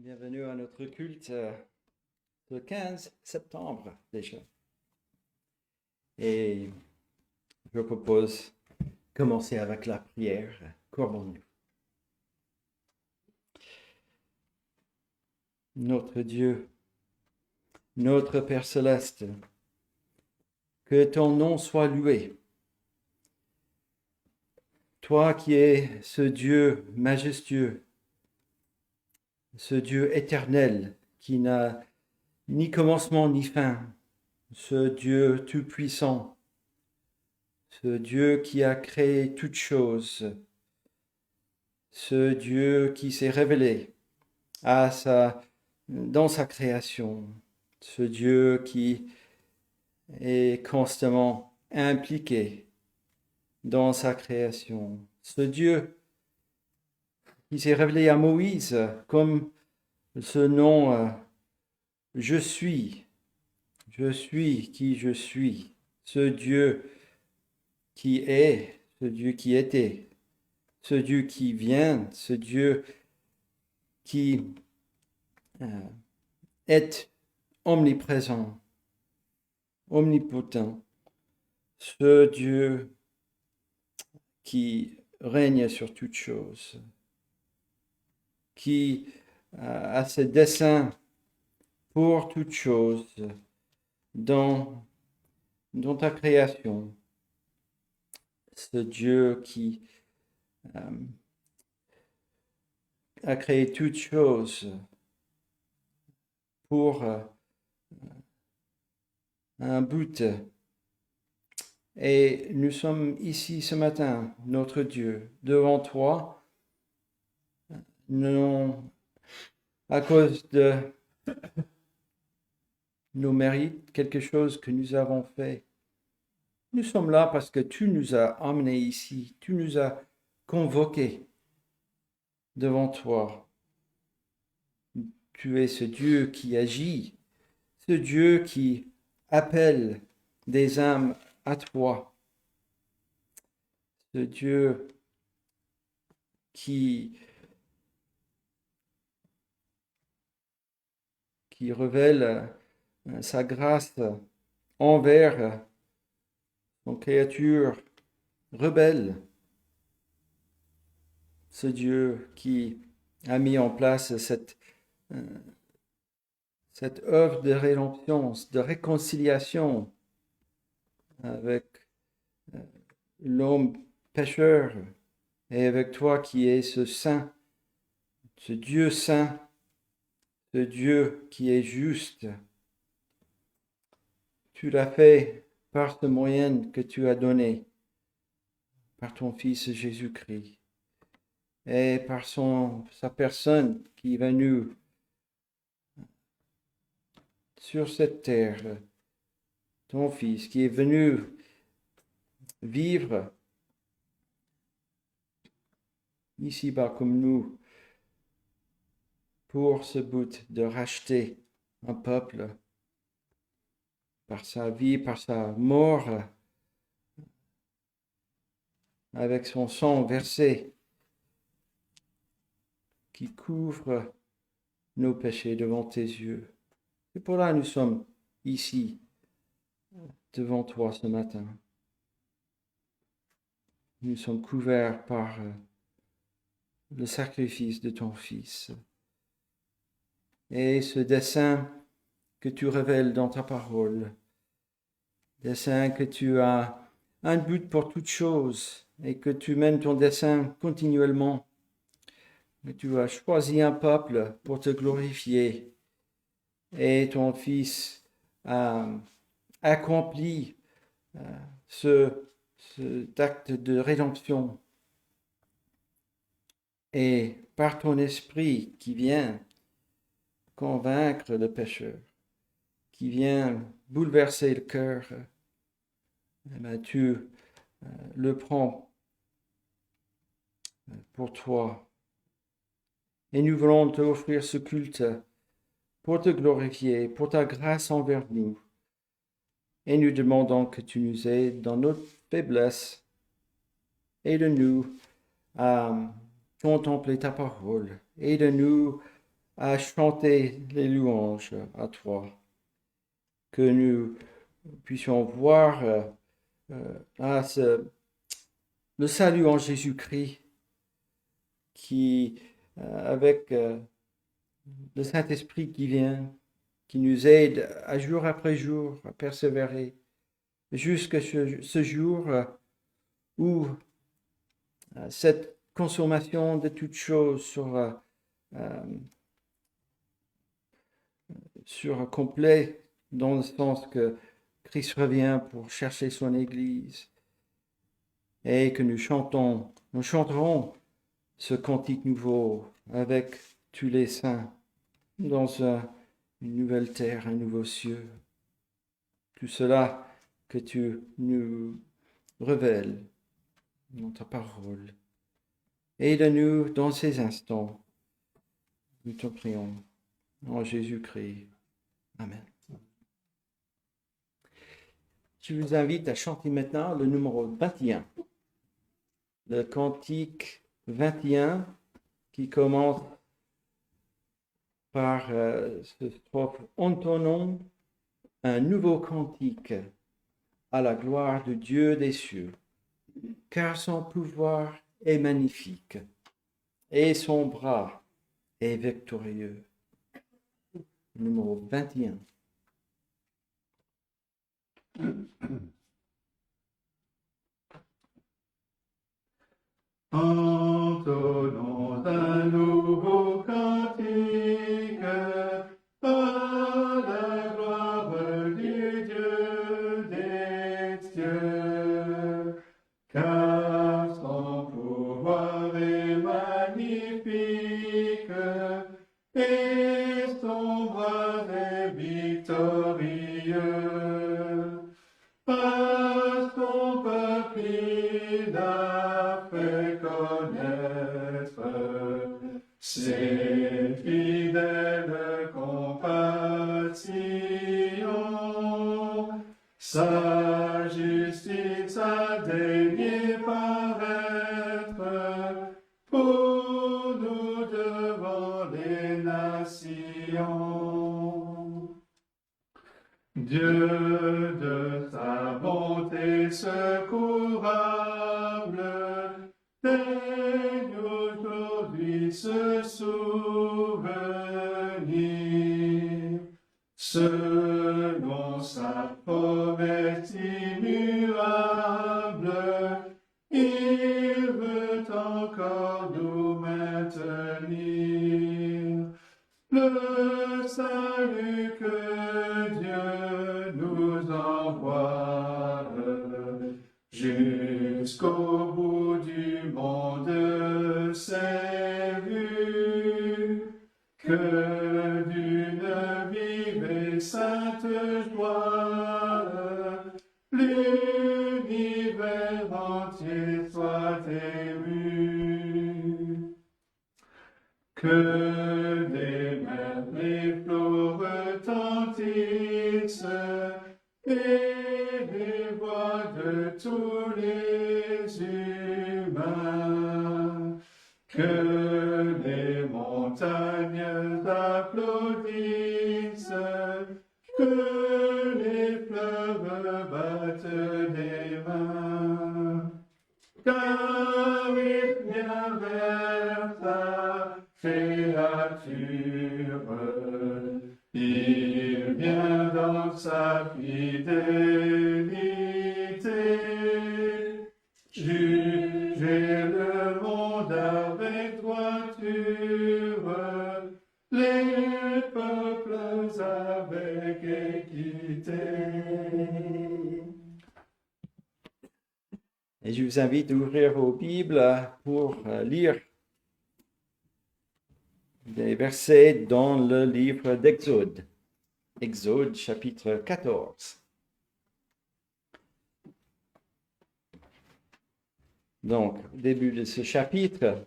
Bienvenue à notre culte le 15 septembre déjà. Et je propose de commencer avec la prière. Courbons-nous. Notre Dieu, notre Père céleste, que ton nom soit loué. Toi qui es ce Dieu majestueux, ce Dieu éternel qui n'a ni commencement ni fin, ce Dieu tout-puissant, ce Dieu qui a créé toutes choses, ce Dieu qui s'est révélé dans sa création, ce Dieu qui est constamment impliqué dans sa création, ce Dieu qui s'est révélé à Moïse comme ce nom je suis qui je suis, ce Dieu qui est, ce Dieu qui était, ce Dieu qui vient, ce Dieu qui est omniprésent, omnipotent, ce Dieu qui règne sur toutes choses, qui a ses desseins pour toutes choses dans ta création, ce Dieu qui a créé toutes choses pour un but. Et nous sommes ici ce matin, notre Dieu, devant toi, non à cause de nos mérites, quelque chose que nous avons fait. Nous sommes là parce que tu nous as emmenés ici, tu nous as convoqués devant toi. Tu es ce Dieu qui agit, ce Dieu qui appelle des âmes à toi, ce Dieu qui révèle sa grâce envers son créature rebelle, ce Dieu qui a mis en place cette œuvre de rédemption, de réconciliation avec l'homme pécheur et avec toi qui es ce saint, ce Dieu saint, ce Dieu qui est juste. Tu l'as fait par ce moyen que tu as donné, par ton Fils Jésus-Christ, et par sa personne qui est venue sur cette terre, ton Fils qui est venu vivre ici-bas comme nous, pour ce but de racheter un peuple par sa vie, par sa mort, avec son sang versé qui couvre nos péchés devant tes yeux. Et pour là, nous sommes ici, devant toi ce matin. Nous sommes couverts par le sacrifice de ton Fils. Et ce dessein que tu révèles dans ta parole, dessein que tu as un but pour toutes choses et que tu mènes ton dessein continuellement, que tu as choisi un peuple pour te glorifier et ton Fils a accompli cet acte de rédemption. Et par ton esprit qui vient convaincre le pécheur, qui vient bouleverser le cœur, tu le prends pour toi. Et nous voulons te offrir ce culte pour te glorifier, pour ta grâce envers nous. Et nous demandons que tu nous aides dans notre faiblesse. Aide-nous à contempler ta parole. Aide-nous à chanter les louanges à toi, que nous puissions voir le salut en Jésus-Christ qui, avec le Saint-Esprit qui vient, qui nous aide à jour après jour à persévérer, jusqu'à ce jour où cette consommation de toutes choses sur complet, dans le sens que Christ revient pour chercher son Église, et que nous chanterons ce cantique nouveau avec tous les saints dans une nouvelle terre, un nouveau ciel. Tout cela que tu nous révèles dans ta parole. Aide-nous dans ces instants. Nous te prions en Jésus-Christ. Amen. Je vous invite à chanter maintenant le numéro 21. Le cantique 21 qui commence par ce strophe « Entonnons un nouveau cantique à la gloire de Dieu des cieux, car son pouvoir est magnifique et son bras est victorieux. » Numéro 21. Entonnons un nouveau cantique à la gloire du Dieu des cieux, car son pouvoir est magnifique et son bras est victorieux. À son peuple il a fait connaître ses fidèles compassions. Sa justice a daigné paraître pour nous devant les nations. Dieu de sa bonté secourable, daigne aujourd'hui se souvenir. Selon sa promesse immuable, il veut encore nous maintenir. Le salut que Dieu nous envoie jusqu'au bout du monde s'est vu, que d'une vive et sainte joie l'univers entier soit ému. Que des mers les flots retentissent et les voix de tous les humains. Que les montagnes applaudissent, que les fleuves battent des mains. Car il vient vers sa créature, il vient dans sa fidélité, juger le monde avec droiture, les peuples avec équité. Et je vous invite à ouvrir vos Bibles pour lire des versets dans le livre d'Exode. Exode chapitre 14. Donc, au début de ce chapitre,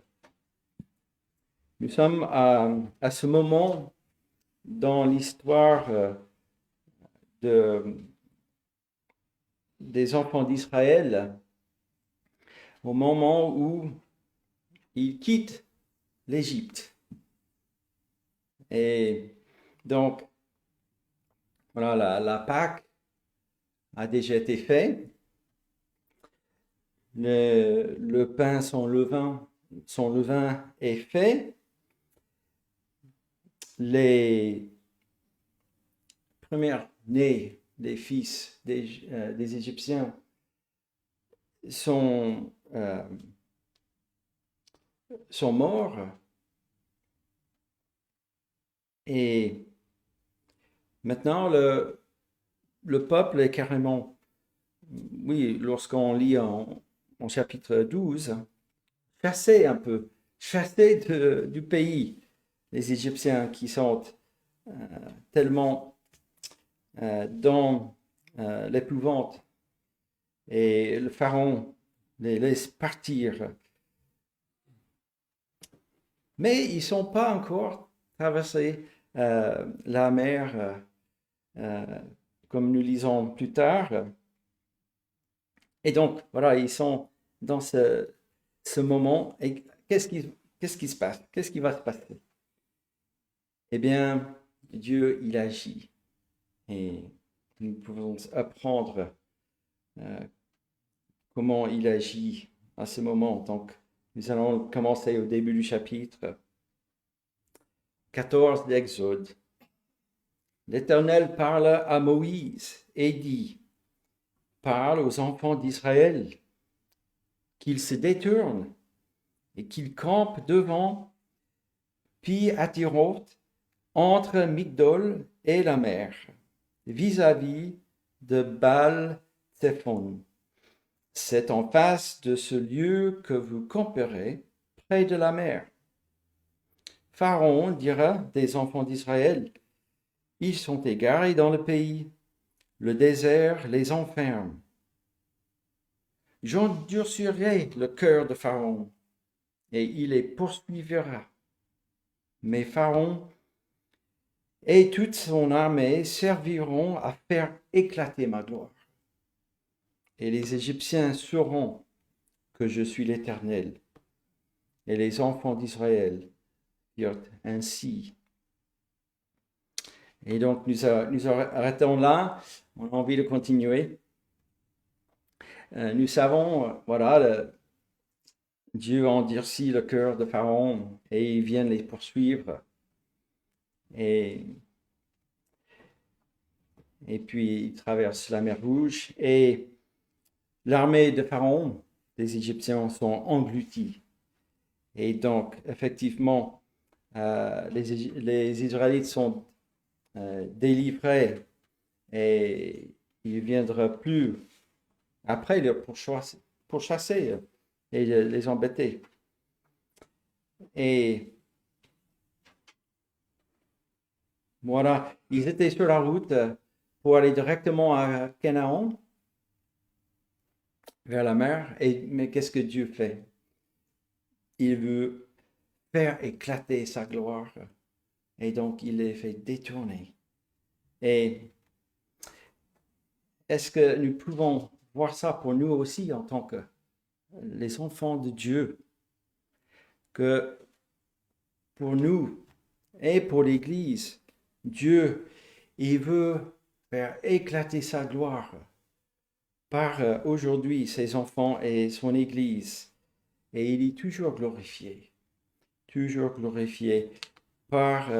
nous sommes à ce moment dans l'histoire des enfants d'Israël, au moment où ils quittent l'Égypte. Et donc, voilà, la Pâque a déjà été faite. Le pain son levain est fait. Les premières nés des fils des Égyptiens sont morts. Et maintenant, le peuple est carrément, oui, lorsqu'on lit en chapitre 12, chassé un peu, chassé du pays, les Égyptiens qui sont tellement dans l'épouvante. Et le pharaon les laisse partir. Mais ils ne sont pas encore traversés la mer, comme nous lisons plus tard. Et donc, voilà, ils sont dans ce moment. Et qu'est-ce qui se passe? Qu'est-ce qui va se passer? Eh bien, Dieu, il agit. Et nous pouvons apprendre comment il agit à ce moment. Donc, nous allons commencer au début du chapitre 14 d'Exode. L'Éternel parle à Moïse et dit, parle aux enfants d'Israël qu'ils se détournent et qu'ils campent devant Pi-Hatiroth entre Migdol et la mer, vis-à-vis de Baal-Tzephon. C'est en face de ce lieu que vous camperez près de la mer. Pharaon dira des enfants d'Israël, ils sont égarés dans le pays, le désert les enferme. J'endurcirai le cœur de Pharaon, et il les poursuivra. Mais Pharaon et toute son armée serviront à faire éclater ma gloire. Et les Égyptiens sauront que je suis l'Éternel. Et les enfants d'Israël dirent ainsi. Et donc nous arrêtons là. On a envie de continuer. Nous savons, voilà, Dieu endurcit le cœur de Pharaon et il vient les poursuivre. Et puis il traverse la mer Rouge et l'armée de Pharaon, les Égyptiens, sont engloutis. Et donc, effectivement, les Israélites sont délivrés et il ne viendra plus après pour chasser et les embêter. Et voilà, ils étaient sur la route pour aller directement à Canaan, vers la mer. Mais qu'est-ce que Dieu fait? Il veut faire éclater sa gloire. Et donc, il les fait détourner. Et est-ce que nous pouvons voir ça pour nous aussi en tant que les enfants de Dieu? Que pour nous et pour l'Église, Dieu, il veut faire éclater sa gloire par aujourd'hui ses enfants et son Église. Et il est toujours glorifié par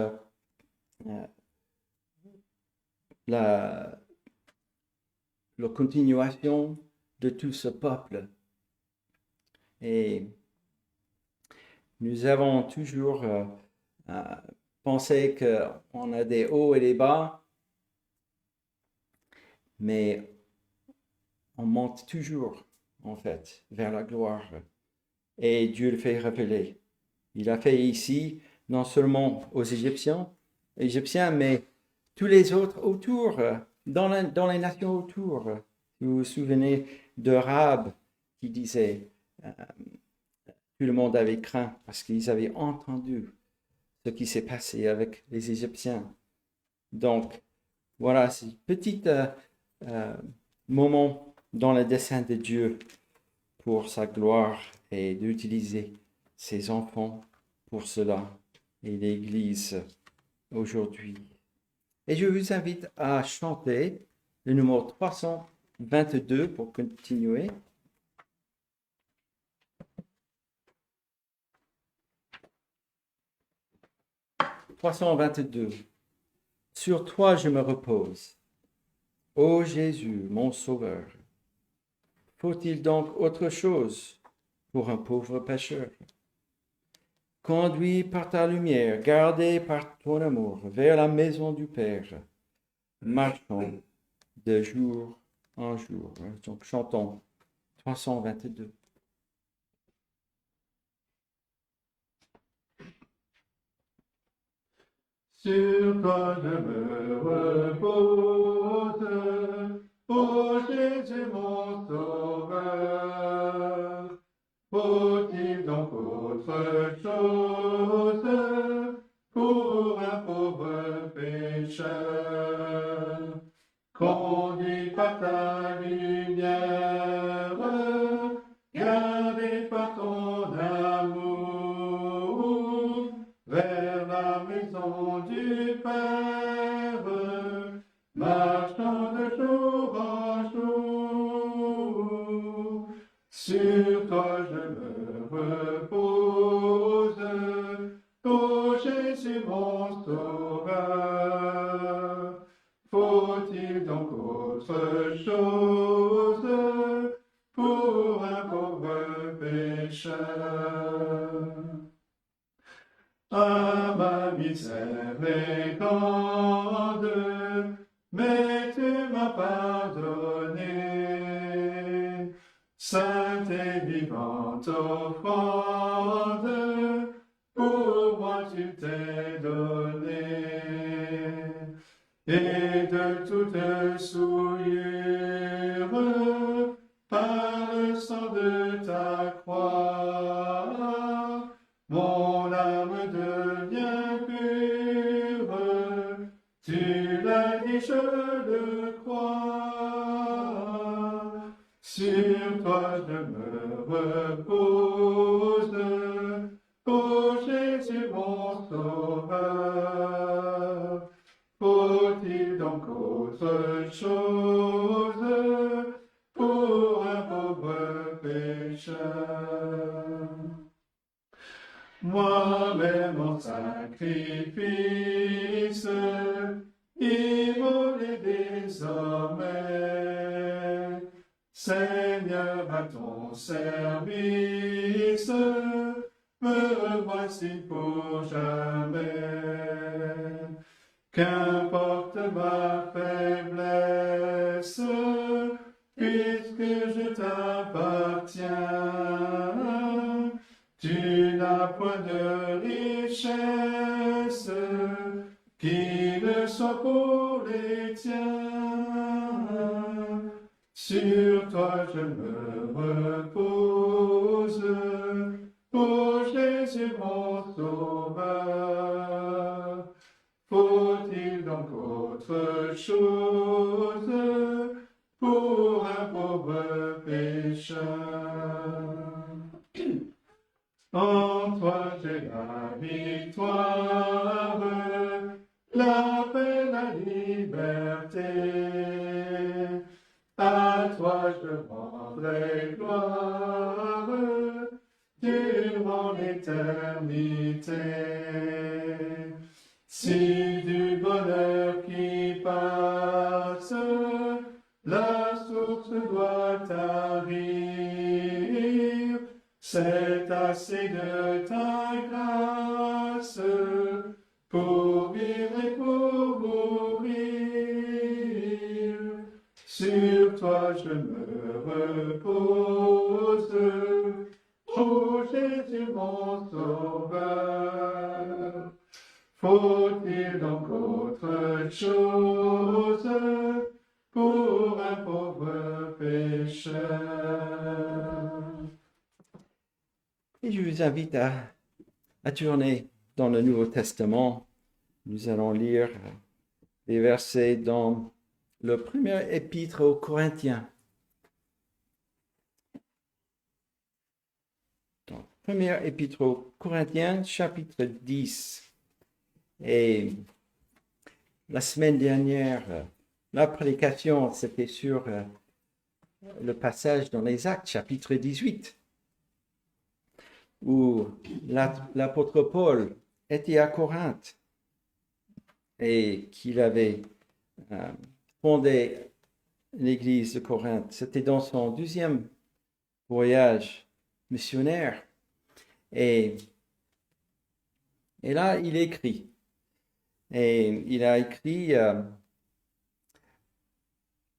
la continuation de tout ce peuple. Et nous avons toujours pensé qu'on a des hauts et des bas, mais on monte toujours, en fait, vers la gloire. Et Dieu le fait révéler. Il a fait ici, non seulement aux Égyptiens, mais tous les autres autour, dans les nations autour. Vous vous souvenez de Rahab qui disait, tout le monde avait craint parce qu'ils avaient entendu ce qui s'est passé avec les Égyptiens. Donc, voilà, c'est un petit moment dans le dessein de Dieu pour sa gloire et d'utiliser ses enfants pour cela et l'Église aujourd'hui. Et je vous invite à chanter le numéro 322 pour continuer. « 322. Sur toi je me repose. Ô Jésus, mon Sauveur. Faut-il donc autre chose pour un pauvre pécheur? Conduit par ta lumière, gardé par ton amour, vers la maison du Père, marchons de jour en jour. Donc chantons 322. Sur toi je me repose, ô Jésus mon Sauveur. Faut-il donc autre chose pour un pauvre pécheur? Conduit par ta lumière, gardé par ton amour, vers la maison du Père, marchant de jour en jour. Sur toi je me repose, ô Jésus mon Sauveur. Faut-il donc autre chose pour un pauvre pécheur? Ah, ma misère est grande, mais tu m'as pardonné. Sainte et vivante offrande, pour moi tu t'es donné. Et de toute souillure, par le sang de ta croix, mon âme devient pure. Tu l'as dit, je le crois. Sur toi je me repose, ô Jésus mon Sauveur. Faut-il donc autre chose pour un pauvre pécheur? Moi-même en sacrifice, immolé désormais, Seigneur, à ton service, me voici pour jamais. Qu'importe ma faiblesse, puisque je t'appartiens, tu n'as point de richesse qui ne soit pour les tiens. Sur toi je me repose, ô Jésus mon Sauveur. Faut-il donc autre chose pour un pauvre pécheur? En toi j'ai la victoire, la paix, la liberté. À toi je rendrai gloire durant l'éternité. Si du bonheur qui passe, la source doit tarir, c'est assez de ta grâce pour vivre et pour mourir. Sur toi je me repose, ô Jésus mon Sauveur. Faut-il donc autre chose pour un pauvre pécheur? Et je vous invite à tourner dans le Nouveau Testament. Nous allons lire les versets dans le premier épître aux Corinthiens. Donc, premier épître aux Corinthiens, chapitre 10. Et la semaine dernière, la prédication, c'était sur le passage dans les Actes, chapitre 18, où l'apôtre Paul était à Corinthe et qu'il avait fondé l'église de Corinthe. C'était dans son deuxième voyage missionnaire. Et là, il écrit. Et il a écrit à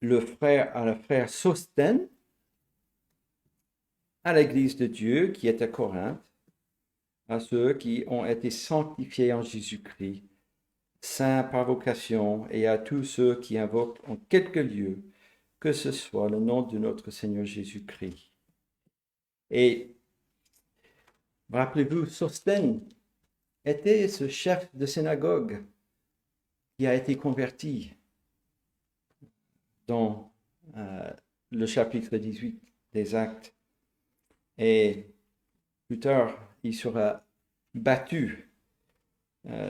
le frère Sosthène, à l'église de Dieu qui est à Corinthe, à ceux qui ont été sanctifiés en Jésus-Christ, saints par vocation, et à tous ceux qui invoquent en quelque lieu que ce soit le nom de notre Seigneur Jésus-Christ. Et rappelez-vous, Sosthène était ce chef de synagogue qui a été converti dans le chapitre 18 des Actes. Et plus tard, il sera battu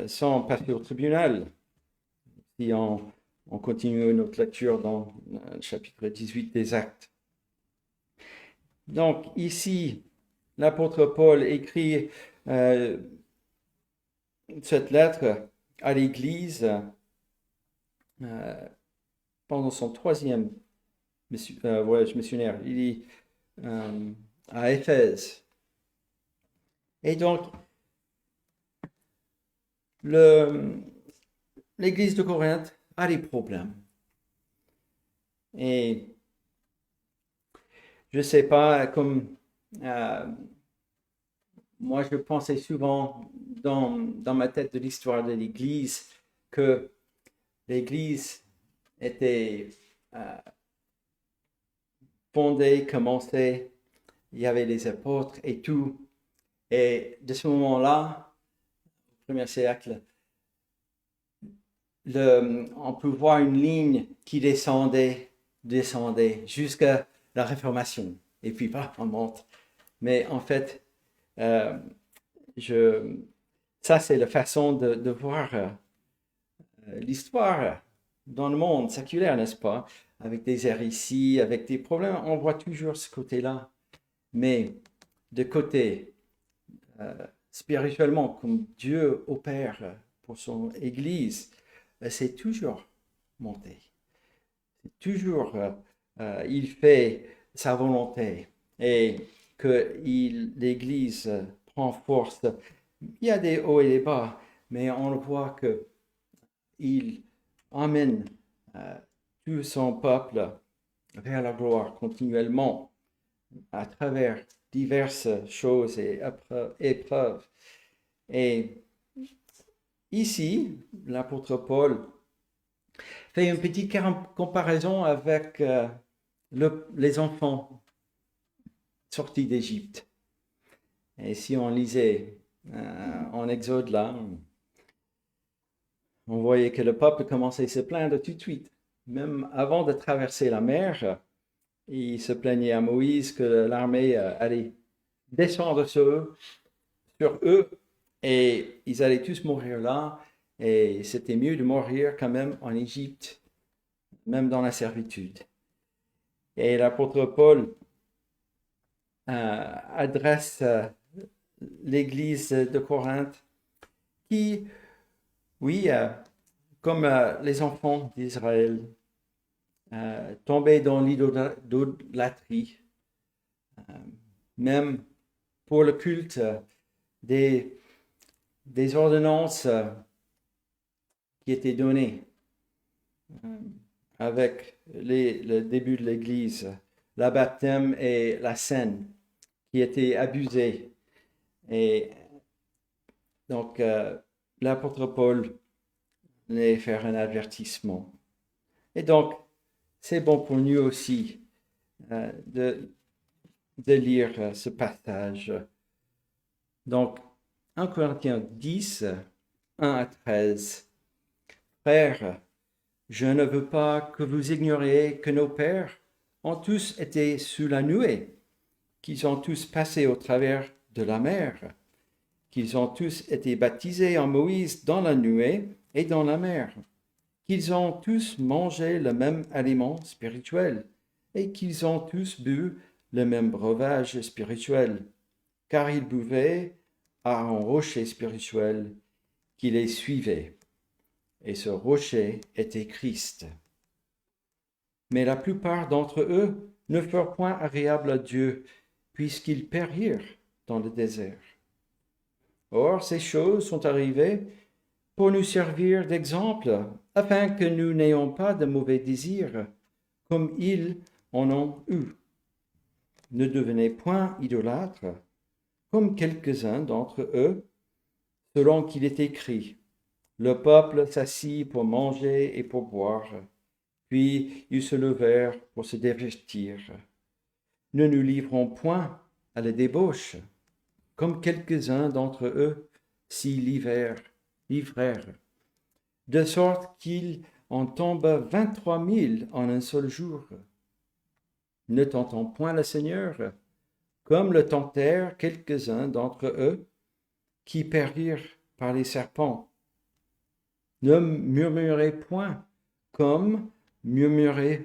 sans passer au tribunal. Si on continue notre lecture dans le chapitre 18 des Actes. Donc ici, l'apôtre Paul écrit cette lettre à l'Église pendant son troisième voyage missionnaire. Il est à Éphèse. Et donc, l'Église de Corinthe a des problèmes. Et je ne sais pas, comme moi je pensais souvent dans ma tête de l'histoire de l'Église que l'Église était fondée, commencée, il y avait les apôtres et tout. Et de ce moment-là, au premier siècle, on peut voir une ligne qui descendait jusqu'à la Réformation. Et puis, on monte. Mais en fait, ça, c'est la façon de voir l'histoire dans le monde séculaire, n'est-ce pas? Avec des hérésies, avec des problèmes, on voit toujours ce côté-là. Mais de côté, spirituellement, comme Dieu opère pour son Église, c'est toujours monté. C'est toujours, il fait sa volonté et que l'Église prend force. Il y a des hauts et des bas, mais on voit qu'il emmène tout son peuple vers la gloire continuellement à travers diverses choses et épreuves. Et ici, l'apôtre Paul fait une petite comparaison avec les enfants sortis d'Égypte. Et si on lisait en Exode là, on voyait que le peuple commençait à se plaindre tout de suite. Même avant de traverser la mer, il se plaignait à Moïse que l'armée allait descendre sur eux et ils allaient tous mourir là. Et c'était mieux de mourir quand même en Égypte, même dans la servitude. Et l'apôtre Paul adresse l'église de Corinthe qui, oui, comme les enfants d'Israël, tombaient dans l'idolâtrie, même pour le culte des ordonnances qui étaient données avec le début de l'Église, la baptême et la scène qui étaient abusés. Et donc, l'apôtre Paul allait faire un avertissement. Et donc, c'est bon pour nous aussi de lire ce passage. Donc, 1 Corinthiens 10, 1 à 13. Frères, je ne veux pas que vous ignoriez que nos pères ont tous été sous la nuée, qu'ils ont tous passé au travers de la mer, qu'ils ont tous été baptisés en Moïse dans la nuée et dans la mer, qu'ils ont tous mangé le même aliment spirituel et qu'ils ont tous bu le même breuvage spirituel, car ils buvaient à un rocher spirituel qui les suivait, et ce rocher était Christ. Mais la plupart d'entre eux ne furent point agréables à Dieu, puisqu'ils périrent dans le désert. Or, ces choses sont arrivées pour nous servir d'exemple, afin que nous n'ayons pas de mauvais désirs, comme ils en ont eu. Ne devenez point idolâtres, comme quelques-uns d'entre eux, selon qu'il est écrit, le peuple s'assit pour manger et pour boire, puis ils se levèrent pour se divertir. Ne nous livrons point à la débauche, comme quelques-uns d'entre eux s'y livrèrent, de sorte qu'il en tomba 23 000 en un seul jour. Ne tentons point le Seigneur, comme le tentèrent quelques-uns d'entre eux, qui périrent par les serpents. Ne murmurez point, comme murmurèrent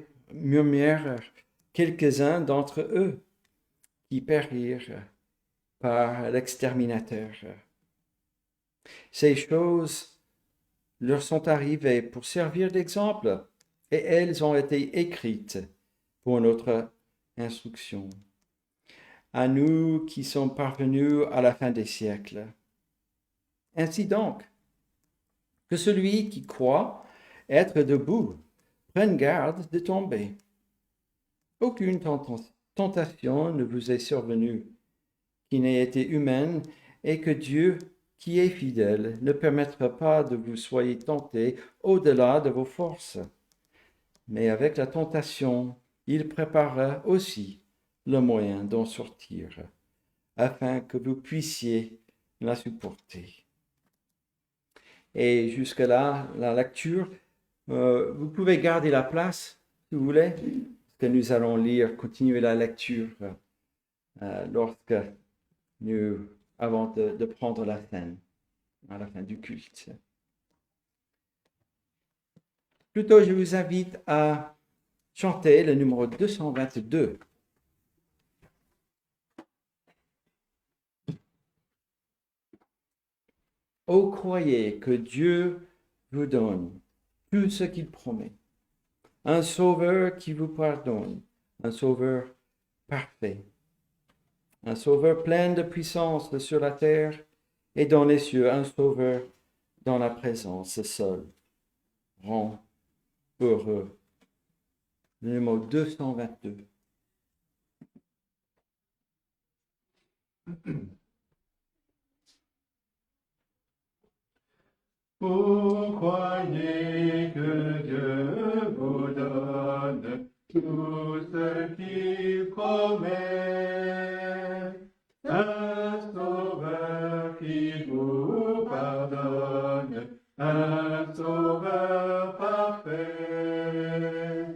quelques-uns d'entre eux, qui périrent par l'exterminateur. Ces choses leur sont arrivées pour servir d'exemple, et elles ont été écrites pour notre instruction. À nous qui sommes parvenus à la fin des siècles. Ainsi donc, que celui qui croit être debout prenne garde de tomber. Aucune tentation ne vous est survenue qui n'ait été humaine, et que Dieu, qui est fidèle, ne permettra pas de vous soyez tentés au-delà de vos forces. Mais avec la tentation, il préparera aussi le moyen d'en sortir, afin que vous puissiez la supporter. Et jusque-là, la lecture, vous pouvez garder la place, si vous voulez, parce que nous allons continuer la lecture lorsque avant de prendre la scène, à la fin du culte. Plutôt, je vous invite à chanter le numéro 222. Ô croyez que Dieu vous donne tout ce qu'il promet, un sauveur qui vous pardonne, un sauveur parfait, un sauveur plein de puissance sur la terre et dans les cieux, un sauveur dans la présence seule. Rend heureux. Le numéro 222. Vous croyez que Dieu vous donne tout ce qu'il promet, un sauveur qui vous pardonne, un sauveur parfait,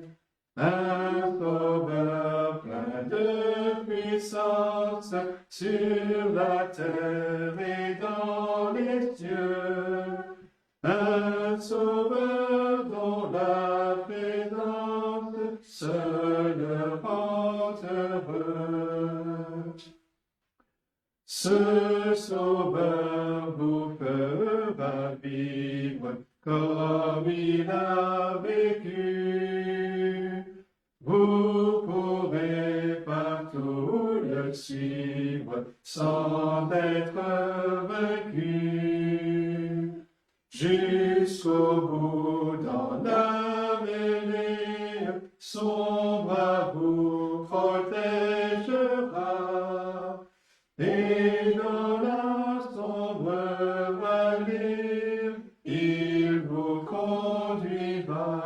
un sauveur plein de puissance sur la terre et dans les cieux. Un sauveur dont la présence seule rend heureux. Ce sauveur vous fera vivre comme il a vécu. Vous pourrez partout le suivre sans être vaincu. Jusqu'au bout dans la mêlée, son bras vous protégera, et dans la sombre vallée, il vous conduira.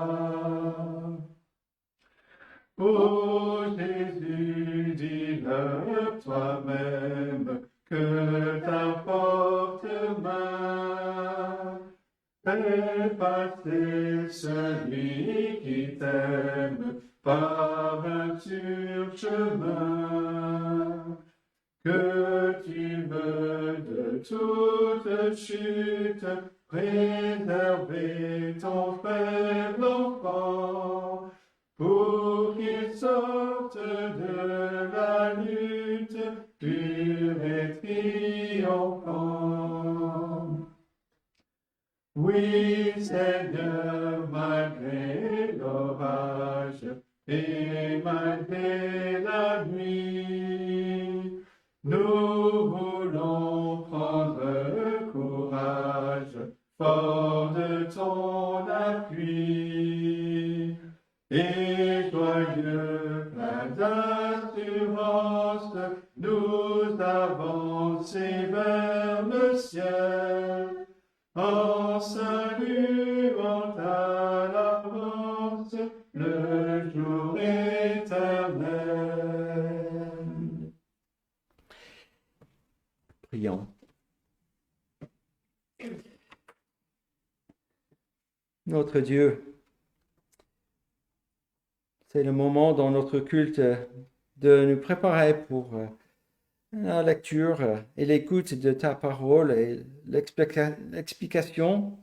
Ô Jésus, dis-le toi-même, que t'importe main. Fais passer celui qui t'aime par un sûr chemin, que tu veux de toute chute préserver ton frère porte de la lutte, pure et triomphante. Oui, Seigneur, malgré l'orage et malgré la nuit, nous voulons prendre courage, fort de ton appui, et joyeux, plein d'assurance, nous avancer vers le ciel, en saluant à l'avance le jour éternel. Prions. Notre Dieu, c'est le moment dans notre culte de nous préparer pour la lecture et l'écoute de ta parole et l'explication,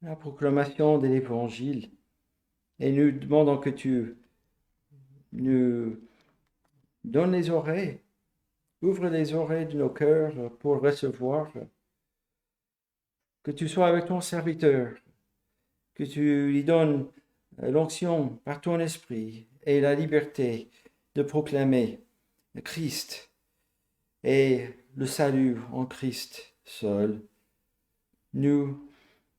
la proclamation de l'Évangile. Et nous demandons que tu nous donnes les oreilles, ouvre les oreilles de nos cœurs pour recevoir, que tu sois avec ton serviteur, que tu lui donnes l'onction par ton esprit et la liberté de proclamer Christ et le salut en Christ seul. Nous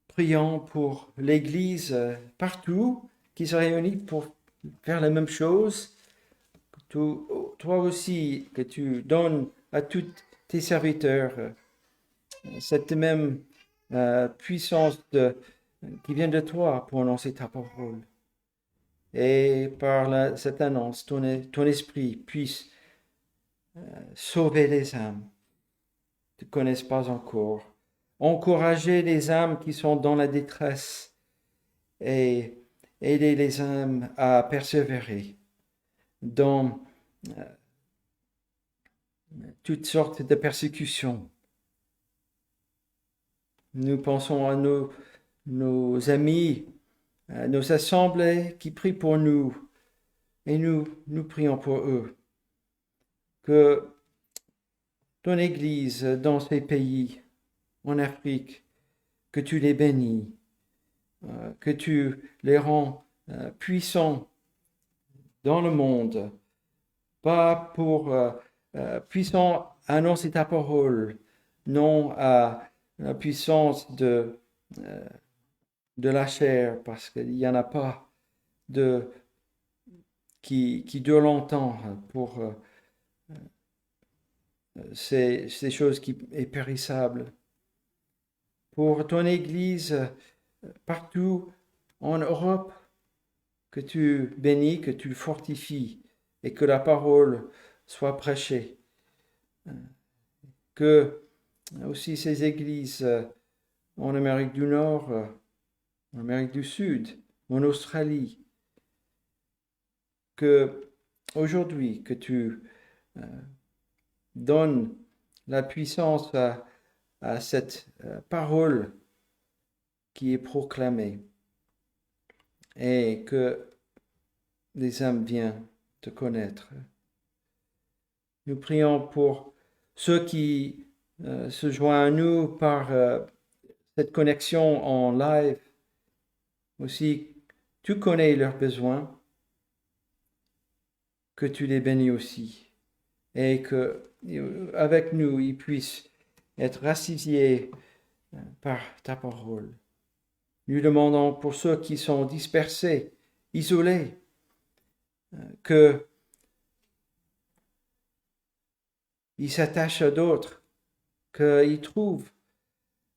prions pour l'Église partout qui se réunit pour faire la même chose. Toi aussi, que tu donnes à tous tes serviteurs cette même puissance qui vient de toi pour annoncer ta parole. Et par cette annonce, ton esprit puisse sauver les âmes qui ne te connaissent pas encore, encourager les âmes qui sont dans la détresse et aider les âmes à persévérer dans toutes sortes de persécutions. Nous pensons à nos amis, à nos assemblées qui prient pour nous et nous prions pour eux. Que ton Église dans ces pays, en Afrique, que tu les bénis, que tu les rends puissants dans le monde, pas pour puissants à annoncer ta parole, non à la puissance de la chair, parce qu'il n'y en a pas qui dure longtemps pour ces choses qui est périssables. Pour ton Église partout en Europe, que tu bénis, que tu fortifies et que la parole soit prêchée. Que aussi ces églises en Amérique du Nord, en Amérique du Sud, en Australie, que aujourd'hui, que tu donnes la puissance à cette parole qui est proclamée et que les âmes viennent te connaître. Nous prions pour ceux qui se joignent à nous par cette connexion en live. Aussi, tu connais leurs besoins, que tu les bénis aussi et que avec nous, ils puissent être rassasiés par ta parole. Nous demandons pour ceux qui sont dispersés, isolés, que ils s'attachent à d'autres, qu'ils trouvent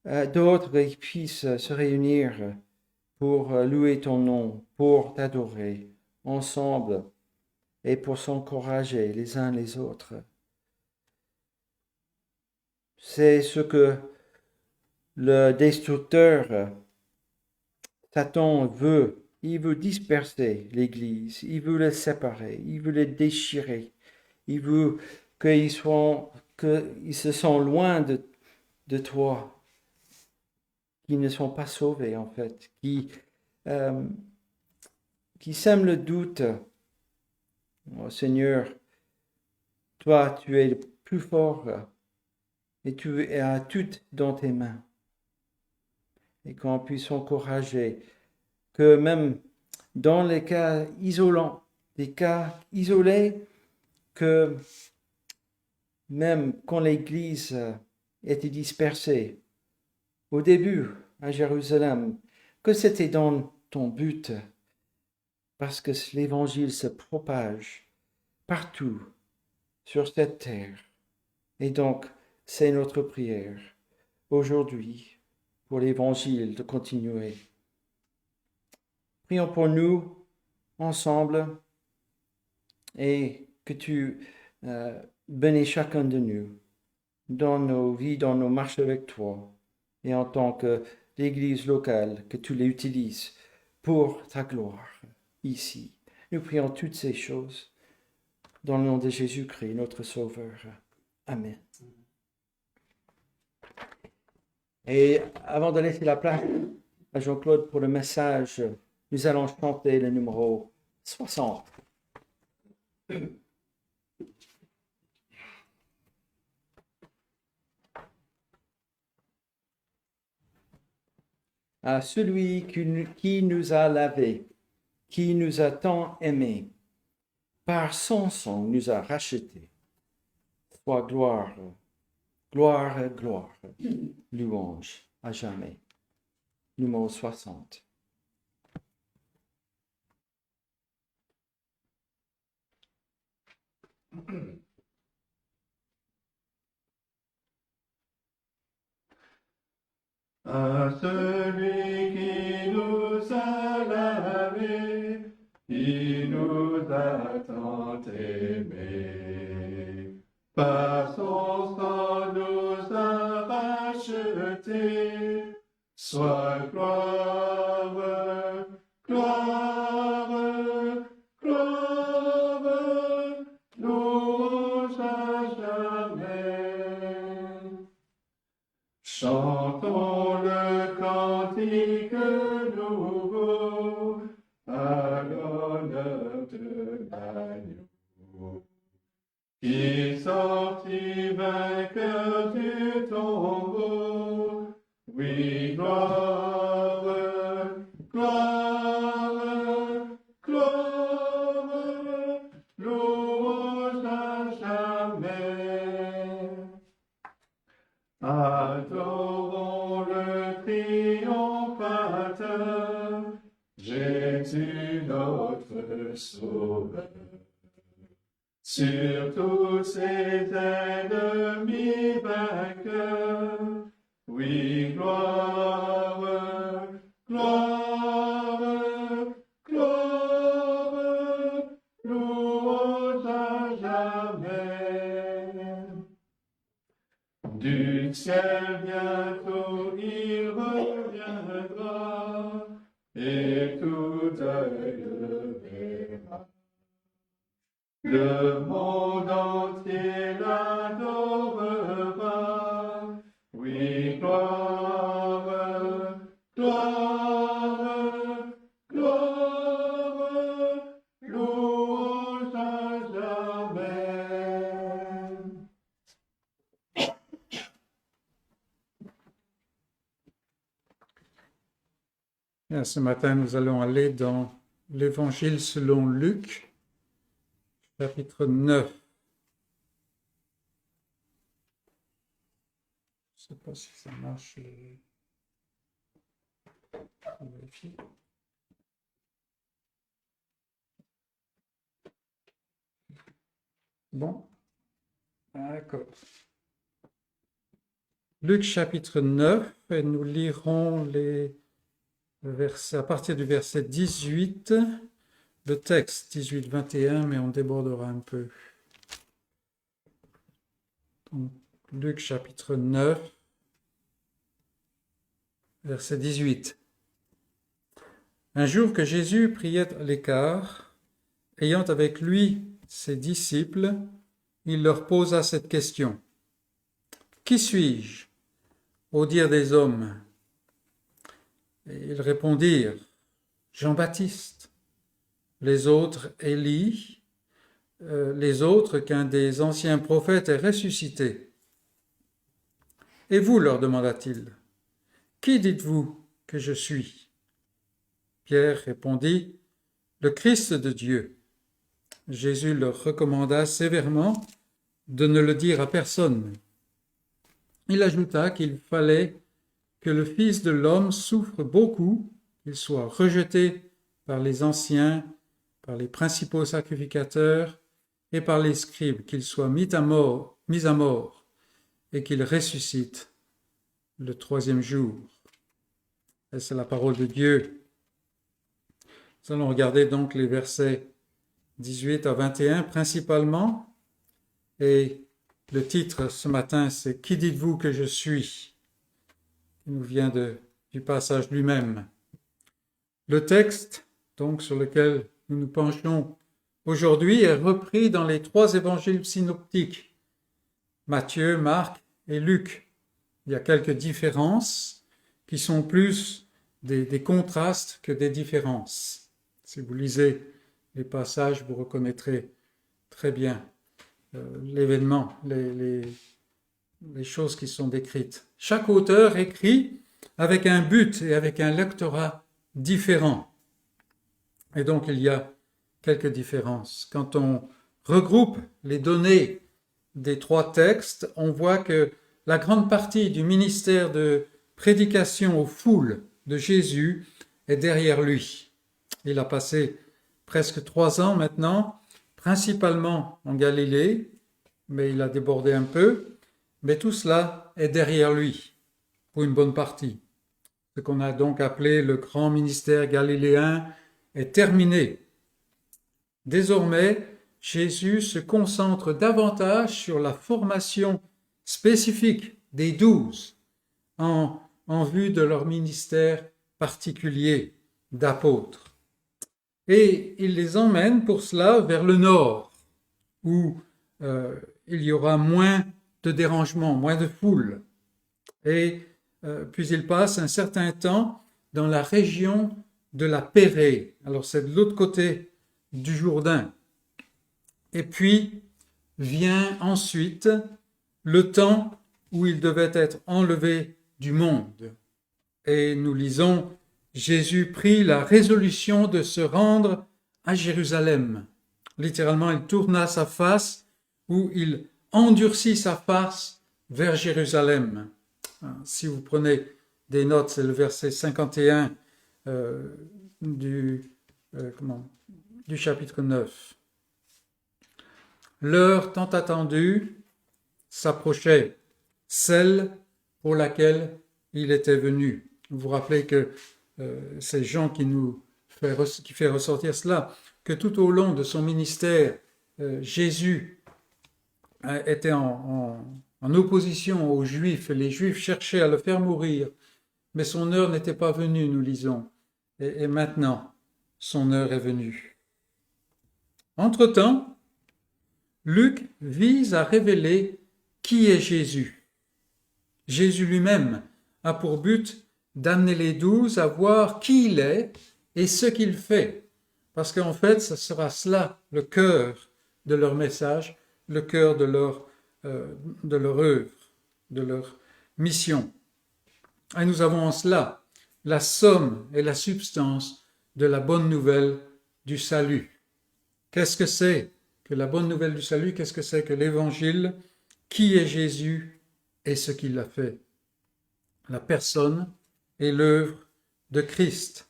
d'autres qui puissent se réunir pour louer ton nom, pour t'adorer ensemble et pour s'encourager les uns les autres. C'est ce que le destructeur, Satan, veut. Il veut disperser l'Église, il veut les séparer, il veut les déchirer, il veut qu'ils se sentent loin de toi, qu'ils ne sont pas sauvés en fait, qui sèment le doute Oh Seigneur, toi, tu es le plus fort et tu as tout dans tes mains. Et qu'on puisse encourager que même dans les cas isolants, des cas isolés, que même quand l'Église était dispersée au début à Jérusalem, que c'était dans ton but, parce que l'Évangile se propage partout sur cette terre. Et donc, c'est notre prière aujourd'hui pour l'Évangile de continuer. Prions pour nous ensemble et que tu bénisses chacun de nous dans nos vies, dans nos marches avec toi et en tant que l'Église locale, que tu les utilises pour ta gloire ici. Nous prions toutes ces choses dans le nom de Jésus-Christ, notre Sauveur. Amen. Et avant de laisser la place à Jean-Claude pour le message, nous allons chanter le numéro 60. À celui qui nous a lavés, qui nous a tant aimés, par son sang nous a rachetés. Soit gloire, gloire, gloire, louange à jamais. Numéro 60. À celui qui nous a lavés, qui nous a tant aimés, par son sang nous a rachetés, soit gloire, gloire, gloire, louange à jamais. Chantons le cantique nouveau à l'honneur de l'agneau, qui sortit vainqueur du tombeau. Oui, gloire, gloire, gloire, louange à jamais. Adorons le triomphateur, Jésus notre Sauveur. Sur tous ses ennemis vainqueurs, oui, gloire, gloire, gloire, louange à jamais. Du ciel bientôt il reviendra, et tout œil le verra. Le monde entier l'adorera. Oui, gloire, gloire, gloire, louange à jamais. Bien, ce matin, nous allons aller dans l'Évangile selon Luc, chapitre 9. Je ne sais pas si ça marche. Je vais vérifier. Bon, d'accord. Luc chapitre 9, et nous lirons les versets, à partir du verset 18, le texte 18-21, mais on débordera un peu. Donc, Luc chapitre 9, verset 18. Un jour que Jésus priait à l'écart, ayant avec lui ses disciples, il leur posa cette question. « Qui suis-je, au dire des hommes ?» Et ils répondirent, « Jean-Baptiste, les autres Élie, les autres qu'un des anciens prophètes est ressuscité. Et vous, leur demanda-t-il, qui dites-vous que je suis? Pierre répondit, le Christ de Dieu. Jésus leur recommanda sévèrement de ne le dire à personne. Il ajouta qu'il fallait que le Fils de l'homme souffre beaucoup, qu'il soit rejeté par les anciens, par les principaux sacrificateurs et par les scribes, qu'il soit mis à mort et qu'il ressuscite le troisième jour. Et c'est la parole de Dieu. Nous allons regarder donc les versets 18 à 21 principalement. Et le titre ce matin, c'est « Qui dites-vous que je suis ?» qui nous vient du passage lui-même. Le texte, donc, sur lequel nous nous penchons aujourd'hui est repris dans les 3 évangiles synoptiques, Matthieu, Marc et Luc. Il y a quelques différences qui sont plus des contrastes que des différences. Si vous lisez les passages, vous reconnaîtrez très bien l'événement, les choses qui sont décrites. Chaque auteur écrit avec un but et avec un lectorat différent. Et donc il y a quelques différences. Quand on regroupe les données des 3 textes, on voit que la grande partie du ministère de prédication aux foules de Jésus est derrière lui. Il a passé presque 3 ans maintenant, principalement en Galilée, mais il a débordé un peu. Mais tout cela est derrière lui, pour une bonne partie. Ce qu'on a donc appelé le grand ministère galiléen est terminé. Désormais, Jésus se concentre davantage sur la formation spécifique des 12 en vue de leur ministère particulier d'apôtres. Et il les emmène pour cela vers le nord, où il y aura moins de dérangements, moins de foule. Et puis il passe un certain temps dans la région de la Pérée. Alors c'est de l'autre côté du Jourdain. Et puis vient ensuite le temps où il devait être enlevé du monde. Et nous lisons, Jésus prit la résolution de se rendre à Jérusalem. Littéralement, il tourna sa face, ou il endurcit sa face vers Jérusalem. Si vous prenez des notes, c'est le verset 51 du chapitre 9. L'heure tant attendue s'approchait, celle pour laquelle il était venu. Vous vous rappelez que c'est Jean qui fait ressortir cela, que tout au long de son ministère, Jésus était en opposition aux Juifs, et les Juifs cherchaient à le faire mourir, mais son heure n'était pas venue, nous lisons, et maintenant, son heure est venue. Entre-temps, Luc vise à révéler qui est Jésus. Jésus lui-même a pour but d'amener les 12 à voir qui il est et ce qu'il fait, parce qu'en fait, ce sera cela le cœur de leur message, le cœur de leur œuvre, de leur mission. Et nous avons en cela la somme et la substance de la bonne nouvelle du salut. Qu'est-ce que c'est que la bonne nouvelle du salut? Qu'est-ce que c'est que l'évangile? Qui est Jésus et ce qu'il a fait? La personne et l'œuvre de Christ.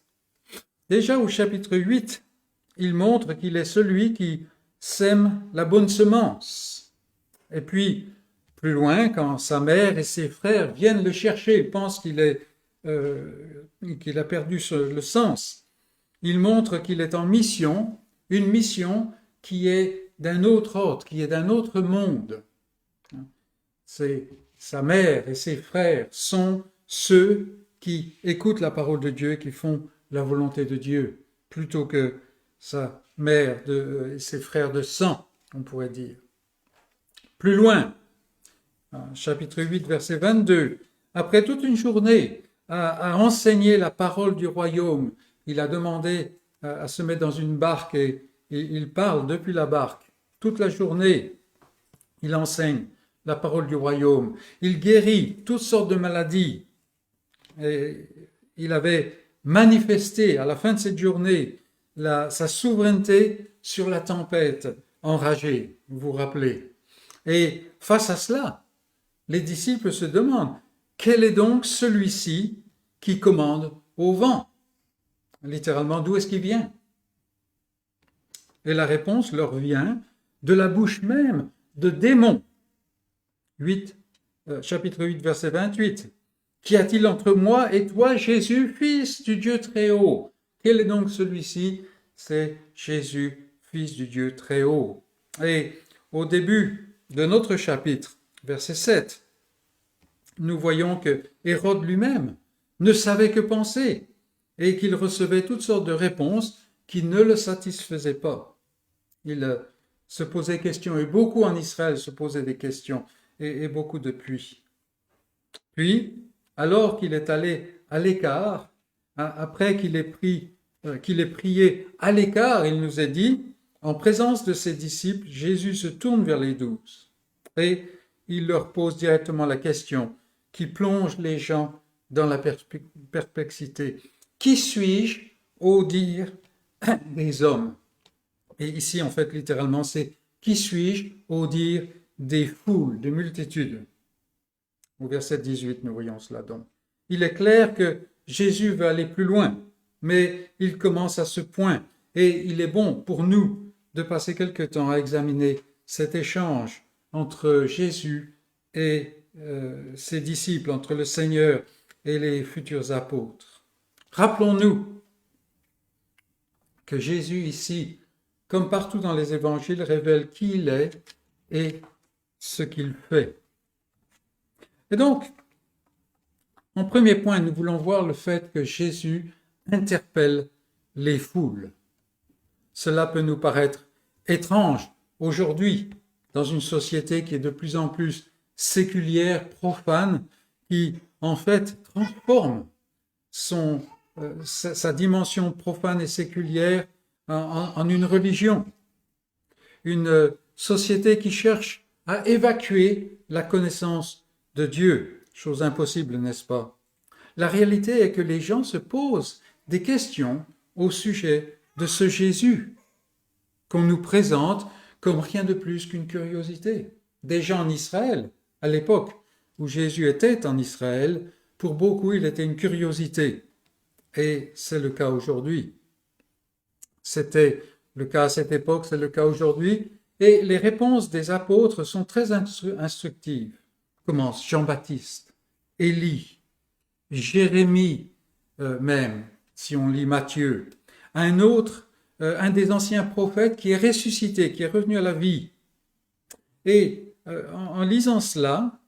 Déjà au chapitre 8, il montre qu'il est celui qui sème la bonne semence. Et puis, plus loin, quand sa mère et ses frères viennent le chercher, ils pensent qu'il a perdu le sens. Il montre qu'il est en mission, une mission qui est d'un autre ordre, qui est d'un autre monde. Sa mère et ses frères sont ceux qui écoutent la parole de Dieu et qui font la volonté de Dieu, plutôt que sa mère et ses frères de sang, on pourrait dire. Plus loin, chapitre 8, verset 22, après toute une journée à enseigner la parole du royaume, il a demandé à se mettre dans une barque et il parle depuis la barque. toute la journée. Il enseigne la parole du royaume. Il guérit toutes sortes de maladies. Et il avait manifesté à la fin de cette journée sa souveraineté sur la tempête enragée, vous vous rappelez. Et face à cela, les disciples se demandent, quel est donc celui-ci qui commande au vent? Littéralement, d'où est-ce qu'il vient? Et la réponse leur vient de la bouche même de démons. Chapitre 8, verset 28. Qu'y a-t-il entre moi et toi, Jésus, fils du Dieu très haut? Quel est donc celui-ci? C'est Jésus, fils du Dieu très haut. Et au début de notre chapitre, verset 7, nous voyons que Hérode lui-même ne savait que penser et qu'il recevait toutes sortes de réponses qui ne le satisfaisaient pas. Il se posait des questions, et beaucoup en Israël se posaient des questions, et beaucoup depuis. Puis, alors qu'il est allé à l'écart, après qu'il ait prié à l'écart, il nous est dit, en présence de ses disciples, Jésus se tourne vers les 12 et il leur pose directement la question qui plonge les gens dans la perplexité. Qui suis-je au dire des hommes? Et ici, en fait, littéralement, c'est qui suis-je au dire des foules, des multitudes? Au verset 18, nous voyons cela donc. Il est clair que Jésus veut aller plus loin, mais il commence à ce point. Et il est bon pour nous de passer quelque temps à examiner cet échange entre Jésus et ses disciples, entre le Seigneur et les futurs apôtres. Rappelons-nous que Jésus ici, comme partout dans les évangiles, révèle qui il est et ce qu'il fait. Et donc, en premier point, nous voulons voir le fait que Jésus interpelle les foules. Cela peut nous paraître étrange aujourd'hui, dans une société qui est de plus en plus séculière, profane, qui en fait transforme sa dimension profane et séculière en une religion. Une société qui cherche à évacuer la connaissance de Dieu, chose impossible, n'est-ce pas? La réalité est que les gens se posent des questions au sujet de ce Jésus qu'on nous présente comme rien de plus qu'une curiosité. Des gens en Israël, à l'époque où Jésus était en Israël, pour beaucoup il était une curiosité. Et c'est le cas aujourd'hui. C'était le cas à cette époque, c'est le cas aujourd'hui. Et les réponses des apôtres sont très instructives. Commence Jean-Baptiste, Élie, Jérémie même, si on lit Matthieu. Un des anciens prophètes qui est ressuscité, qui est revenu à la vie. Et en lisant cela,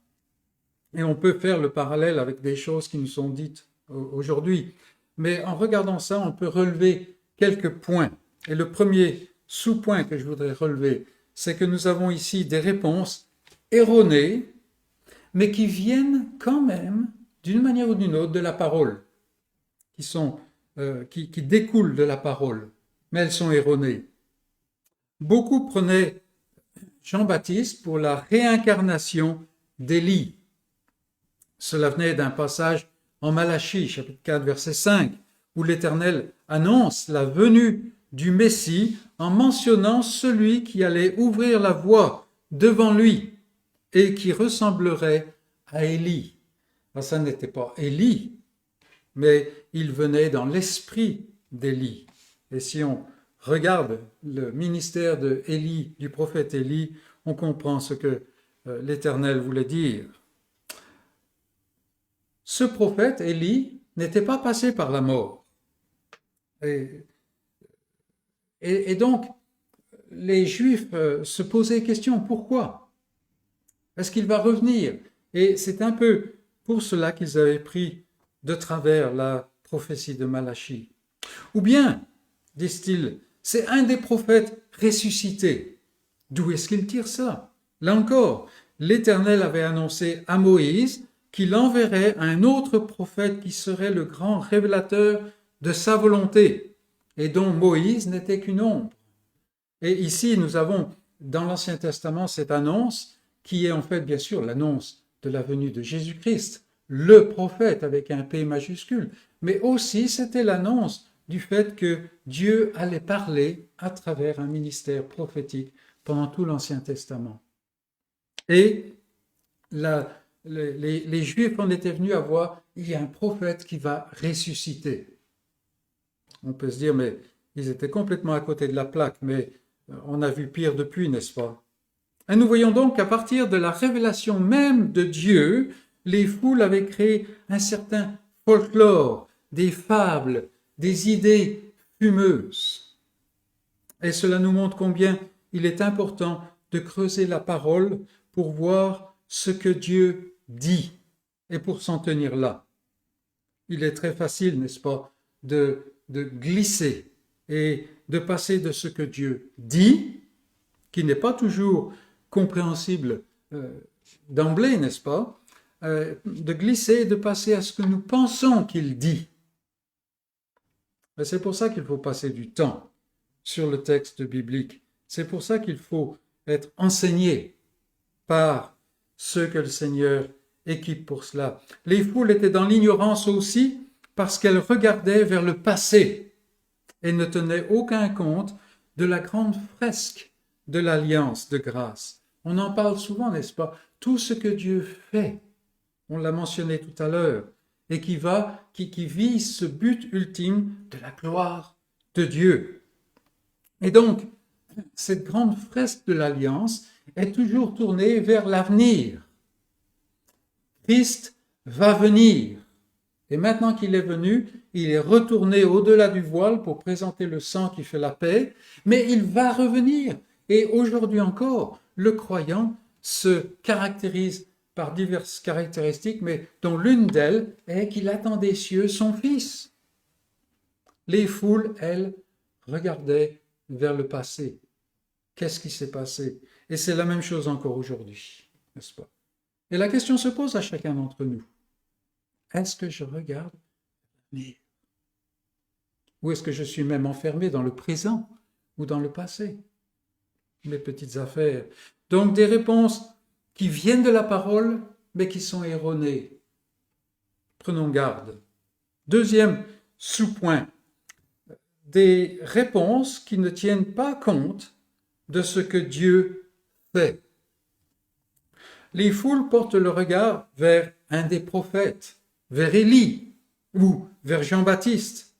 et on peut faire le parallèle avec des choses qui nous sont dites aujourd'hui, mais en regardant ça, on peut relever quelques points. Et le premier sous-point que je voudrais relever, c'est que nous avons ici des réponses erronées, mais qui viennent quand même, d'une manière ou d'une autre, de la parole, qui découlent de la parole, mais elles sont erronées. Beaucoup prenaient Jean-Baptiste pour la réincarnation d'Élie. Cela venait d'un passage en Malachie, chapitre 4, verset 5, où l'Éternel annonce la venue du Messie en mentionnant celui qui allait ouvrir la voie devant lui et qui ressemblerait à Élie. Alors, ça n'était pas Élie, mais il venait dans l'esprit d'Élie. Et si on regarde le ministère de Élie, du prophète Élie, on comprend ce que l'Éternel voulait dire. Ce prophète, Élie, n'était pas passé par la mort. Et donc, les Juifs se posaient la question, pourquoi? Est-ce qu'il va revenir? Et c'est un peu pour cela qu'ils avaient pris de travers la prophétie de Malachie. Ou bien, disent-ils, c'est un des prophètes ressuscités. D'où est-ce qu'il tire ça? Là encore, l'Éternel avait annoncé à Moïse qu'il enverrait un autre prophète qui serait le grand révélateur de sa volonté, et dont Moïse n'était qu'une ombre. Et ici, nous avons dans l'Ancien Testament cette annonce qui est en fait bien sûr l'annonce de la venue de Jésus-Christ, le prophète avec un P majuscule, mais aussi c'était l'annonce du fait que Dieu allait parler à travers un ministère prophétique pendant tout l'Ancien Testament. Et les Juifs en étaient venus à voir, il y a un prophète qui va ressusciter. On peut se dire, mais ils étaient complètement à côté de la plaque, mais on a vu pire depuis, n'est-ce pas? Et nous voyons donc qu'à partir de la révélation même de Dieu, les foules avaient créé un certain folklore, des fables, des idées fumeuses. Et cela nous montre combien il est important de creuser la parole pour voir ce que Dieu dit et pour s'en tenir là. Il est très facile, n'est-ce pas, de glisser et de passer de ce que Dieu dit, qui n'est pas toujours compréhensible d'emblée, n'est-ce pas, de glisser et de passer à ce que nous pensons qu'il dit. Et c'est pour ça qu'il faut passer du temps sur le texte biblique. C'est pour ça qu'il faut être enseigné par ceux que le Seigneur équipe pour cela. Les foules étaient dans l'ignorance aussi parce qu'elles regardaient vers le passé et ne tenaient aucun compte de la grande fresque de l'alliance de grâce. On en parle souvent, n'est-ce pas? Tout ce que Dieu fait, on l'a mentionné tout à l'heure, et qui vise ce but ultime de la gloire de Dieu. Et donc, cette grande fresque de l'alliance est toujours tournée vers l'avenir. Christ va venir. Et maintenant qu'il est venu, il est retourné au-delà du voile pour présenter le sang qui fait la paix, mais il va revenir. Et aujourd'hui encore, le croyant se caractérise par diverses caractéristiques, mais dont l'une d'elles est qu'il attend des cieux son Fils. Les foules, elles, regardaient vers le passé. Qu'est-ce qui s'est passé? Et c'est la même chose encore aujourd'hui, n'est-ce pas? Et la question se pose à chacun d'entre nous. Est-ce que je regarde l'avenir? Ou est-ce que je suis même enfermé dans le présent ou dans le passé? Mes petites affaires. Donc des réponses qui viennent de la parole, mais qui sont erronées. Prenons garde. Deuxième sous-point, des réponses qui ne tiennent pas compte de ce que Dieu fait. Les foules portent le regard vers un des prophètes, vers Élie ou vers Jean-Baptiste.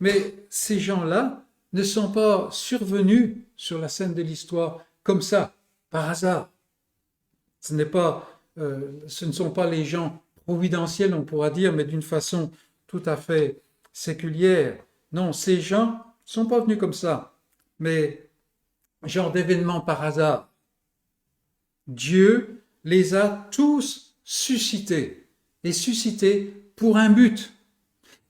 Mais ces gens-là ne sont pas survenus sur la scène de l'histoire comme ça, par hasard. Ce ne sont pas les gens providentiels, on pourra dire, mais d'une façon tout à fait séculière. Non, ces gens ne sont pas venus comme ça, mais genre d'événements par hasard. Dieu les a tous suscités, et suscités pour un but.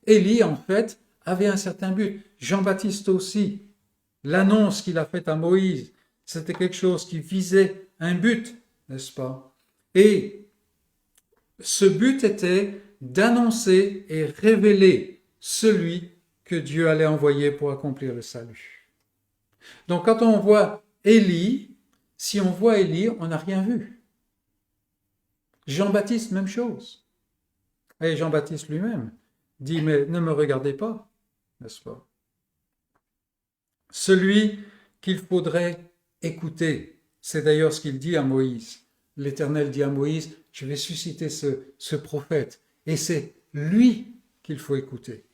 Élie, en fait, avait un certain but. Jean-Baptiste aussi. L'annonce qu'il a faite à Moïse, c'était quelque chose qui visait un but, n'est-ce pas? Et ce but était d'annoncer et révéler celui que Dieu allait envoyer pour accomplir le salut. Donc quand on voit Élie, si on voit Élie, on n'a rien vu. Jean-Baptiste, même chose. Et Jean-Baptiste lui-même dit, mais ne me regardez pas, n'est-ce pas? Celui qu'il faudrait écouter, c'est d'ailleurs ce qu'il dit à Moïse. L'Éternel dit à Moïse, je vais susciter ce prophète, et c'est lui qu'il faut écouter.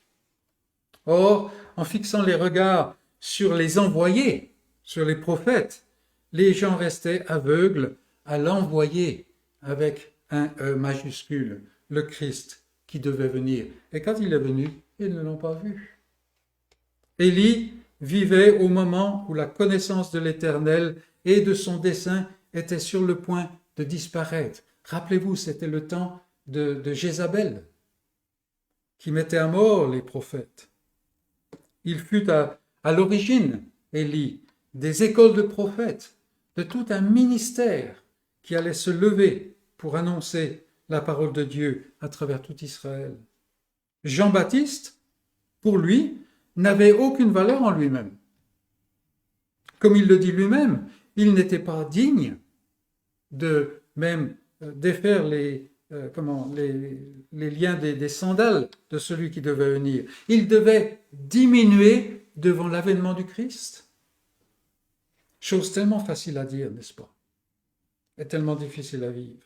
Or, en fixant les regards sur les envoyés, sur les prophètes, les gens restaient aveugles à l'envoyé avec un E majuscule, le Christ qui devait venir. Et quand il est venu, ils ne l'ont pas vu. Élie vivait au moment où la connaissance de l'Éternel et de son dessein était sur le point de disparaître. Rappelez-vous, c'était le temps de Jézabel qui mettait à mort les prophètes. Il fut à l'origine, Élie, des écoles de prophètes, de tout un ministère qui allait se lever pour annoncer la parole de Dieu à travers tout Israël. Jean-Baptiste, pour lui, n'avait aucune valeur en lui-même. Comme il le dit lui-même, Il n'était pas digne de même défaire les liens des sandales de celui qui devait venir. Il devait diminuer devant l'avènement du Christ. Chose tellement facile à dire, n'est-ce pas? Et tellement difficile à vivre.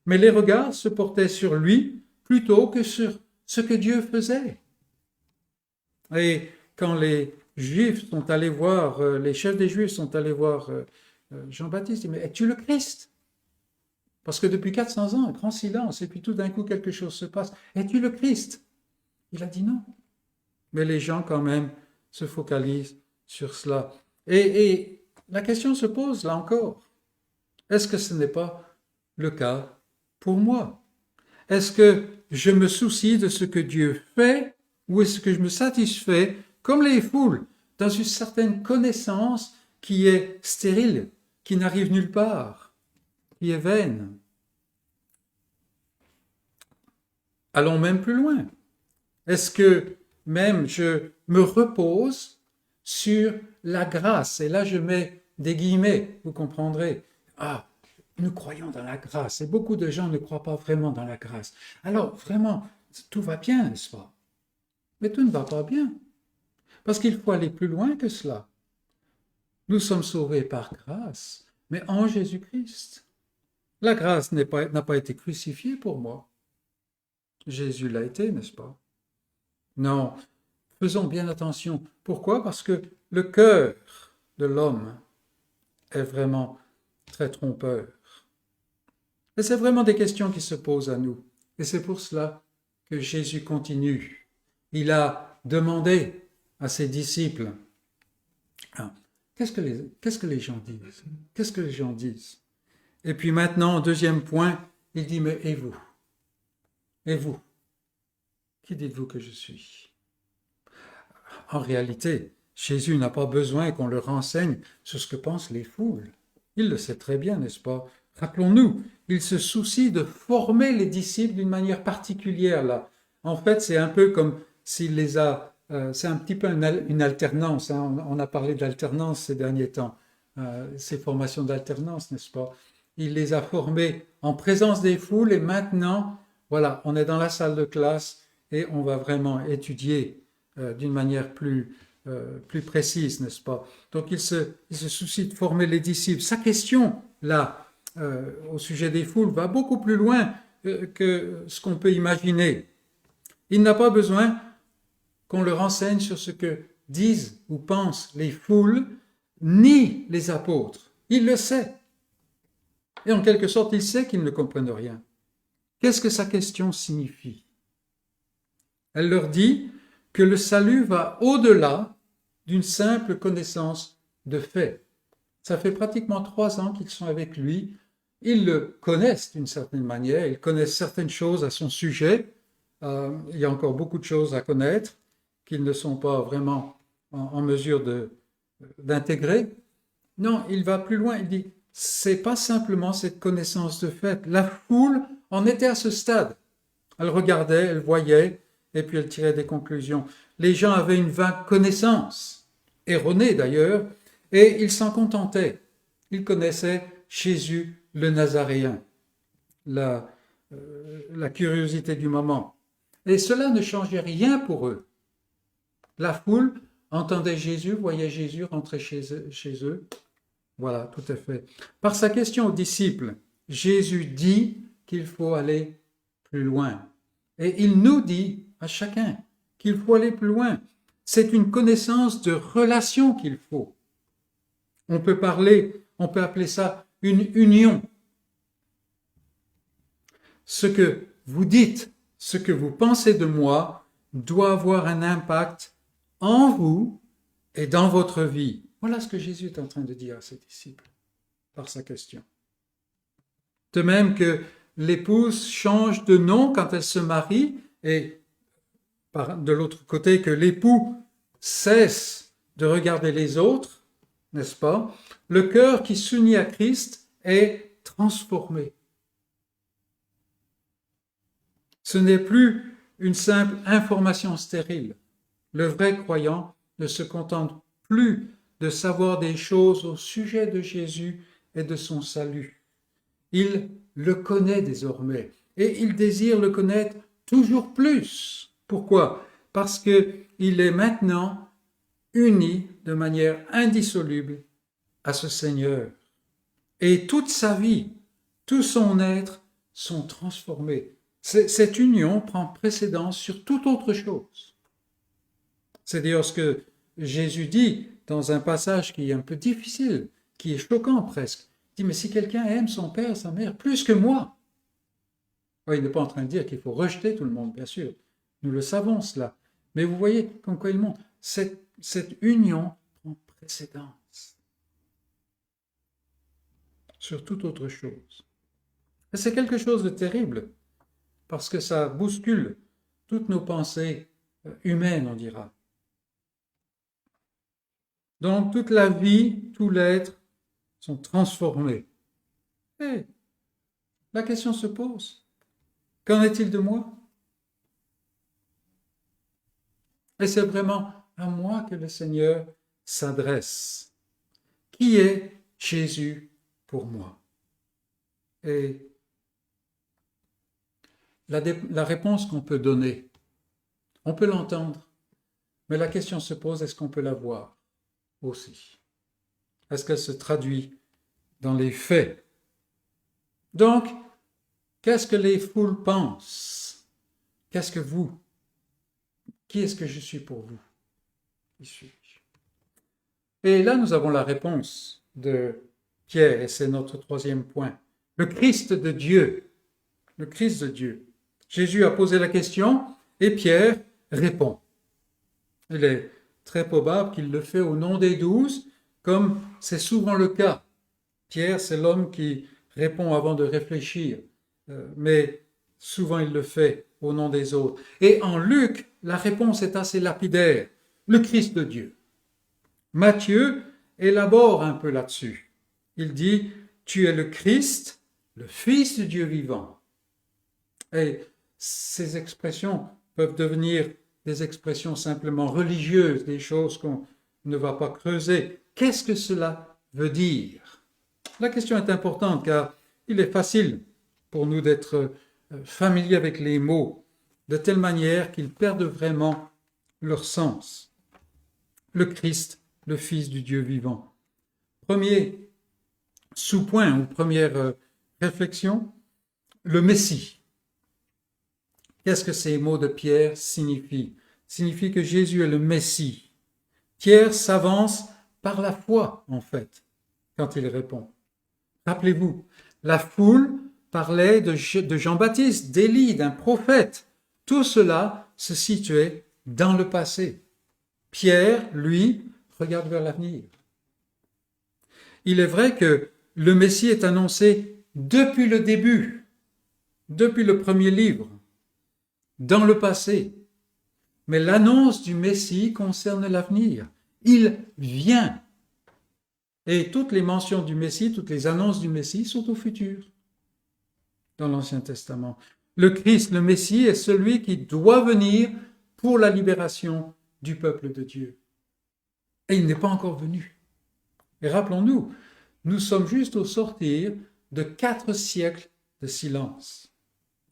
Mais les regards se portaient sur lui plutôt que sur ce que Dieu faisait. Et quand les Juifs sont allés voir, les chefs des Juifs sont allés voir Jean-Baptiste, ils disent, mais es-tu le Christ? Parce que depuis 400 ans, un grand silence, et puis tout d'un coup quelque chose se passe. Es-tu le Christ? Il a dit non. Mais les gens quand même se focalisent sur cela. Et la question se pose là encore. Est-ce que ce n'est pas le cas pour moi? Est-ce que je me soucie de ce que Dieu fait ou est-ce que je me satisfais, comme les foules, dans une certaine connaissance qui est stérile, qui n'arrive nulle part, qui est vaine? Allons même plus loin. Est-ce que même je me repose sur la grâce? Et là, je mets des guillemets, vous comprendrez. Ah, nous croyons dans la grâce. Et beaucoup de gens ne croient pas vraiment dans la grâce. Alors, vraiment, tout va bien, n'est-ce pas? Mais tout ne va pas bien. Parce qu'il faut aller plus loin que cela. Nous sommes sauvés par grâce, mais en Jésus-Christ. La grâce n'a pas été crucifiée pour moi. Jésus l'a été, n'est-ce pas? Non, faisons bien attention. Pourquoi? Parce que le cœur de l'homme est vraiment très trompeur. Et c'est vraiment des questions qui se posent à nous. Et c'est pour cela que Jésus continue. Il a demandé à ses disciples, qu'est-ce que les gens disent? Qu'est-ce que les gens disent? Et puis maintenant, deuxième point, il dit, mais et vous? Et vous? Qui dites-vous que je suis? En réalité, Jésus n'a pas besoin qu'on le renseigne sur ce que pensent les foules. Il le sait très bien, n'est-ce pas? Rappelons-nous, il se soucie de former les disciples d'une manière particulière là. En fait, c'est un peu comme s'il les a... c'est un petit peu une alternance. Hein. On a parlé d'alternance ces derniers temps. Ces formations d'alternance, n'est-ce pas? Il les a formés en présence des foules et maintenant, voilà, on est dans la salle de classe et on va vraiment étudier d'une manière plus précise, n'est-ce pas? Donc il se soucie de former les disciples. Sa question, là, au sujet des foules, va beaucoup plus loin que ce qu'on peut imaginer. Il n'a pas besoin qu'on le renseigne sur ce que disent ou pensent les foules, ni les apôtres. Il le sait. Et en quelque sorte, il sait qu'ils ne comprennent rien. Qu'est-ce que sa question signifie? Elle leur dit que le salut va au-delà d'une simple connaissance de fait. Ça fait pratiquement 3 ans qu'ils sont avec lui. Ils le connaissent d'une certaine manière, ils connaissent certaines choses à son sujet. Il y a encore beaucoup de choses à connaître qu'ils ne sont pas vraiment en mesure d'intégrer. Non, il va plus loin, il dit, c'est pas simplement cette connaissance de fait. La foule en était à ce stade. Elle regardait, elle voyait, et puis elle tirait des conclusions. Les gens avaient une vague connaissance, erronée d'ailleurs, et ils s'en contentaient. Ils connaissaient Jésus le Nazaréen, la curiosité du moment. Et cela ne changeait rien pour eux. La foule entendait Jésus, voyait Jésus rentrer chez eux. Voilà, tout à fait. Par sa question aux disciples, Jésus dit qu'il faut aller plus loin. Et il nous dit à chacun qu'il faut aller plus loin. C'est une connaissance de relation qu'il faut. On peut appeler ça une union. Ce que vous dites, ce que vous pensez de moi, doit avoir un impact en vous et dans votre vie. Voilà ce que Jésus est en train de dire à ses disciples par sa question. De même que l'épouse change de nom quand elle se marie et de l'autre côté que l'époux cesse de regarder les autres, n'est-ce pas? Le cœur qui s'unit à Christ est transformé. Ce n'est plus une simple information stérile. Le vrai croyant ne se contente plus de savoir des choses au sujet de Jésus et de son salut. Il le connaît désormais et il désire le connaître toujours plus. Pourquoi? Parce qu'il est maintenant uni de manière indissoluble à ce Seigneur. Et toute sa vie, tout son être sont transformés. Cette union prend précédence sur toute autre chose. C'est d'ailleurs ce que Jésus dit dans un passage qui est un peu difficile, qui est choquant presque. Il dit, mais si quelqu'un aime son père, sa mère, plus que moi. Oui, il n'est pas en train de dire qu'il faut rejeter tout le monde, bien sûr. Nous le savons cela. Mais vous voyez, comme quoi il montre, cette union prend précédence sur toute autre chose. Et c'est quelque chose de terrible, parce que ça bouscule toutes nos pensées humaines, on dira. Donc toute la vie, tout l'être sont transformés. Et la question se pose, qu'en est-il de moi? Et c'est vraiment à moi que le Seigneur s'adresse. Qui est Jésus pour moi? Et la réponse qu'on peut donner, on peut l'entendre, mais la question se pose, est-ce qu'on peut la voir aussi? Est-ce qu'elle se traduit dans les faits? Donc, qu'est-ce que les foules pensent? Qu'est-ce que vous? Qui est-ce que je suis pour vous? Qui suis-je? Et là, nous avons la réponse de Pierre, et c'est notre troisième point. Le Christ de Dieu. Le Christ de Dieu. Jésus a posé la question et Pierre répond. Il est très probable qu'il le fait au nom des 12, comme c'est souvent le cas. Pierre, c'est l'homme qui répond avant de réfléchir, mais souvent il le fait au nom des autres. Et en Luc, la réponse est assez lapidaire. Le Christ de Dieu. Matthieu élabore un peu là-dessus. Il dit, tu es le Christ, le Fils du Dieu vivant. Et ces expressions peuvent devenir des expressions simplement religieuses, des choses qu'on ne va pas creuser. Qu'est-ce que cela veut dire? La question est importante car il est facile pour nous d'être familiers avec les mots de telle manière qu'ils perdent vraiment leur sens. Le Christ, le Fils du Dieu vivant. Premier sous-point ou première réflexion, le Messie. Qu'est-ce que ces mots de Pierre signifient? Signifie que Jésus est le Messie. Pierre s'avance par la foi, en fait, quand il répond. Rappelez-vous, la foule parlait de Jean-Baptiste, d'Élie, d'un prophète. Tout cela se situait dans le passé. Pierre, lui, regarde vers l'avenir. Il est vrai que le Messie est annoncé depuis le début, depuis le premier livre, dans le passé. Mais l'annonce du Messie concerne l'avenir. Il vient. Et toutes les mentions du Messie, toutes les annonces du Messie sont au futur dans l'Ancien Testament. Le Christ, le Messie, est celui qui doit venir pour la libération du peuple de Dieu. Et il n'est pas encore venu. Et rappelons-nous, nous sommes juste au sortir de 4 siècles de silence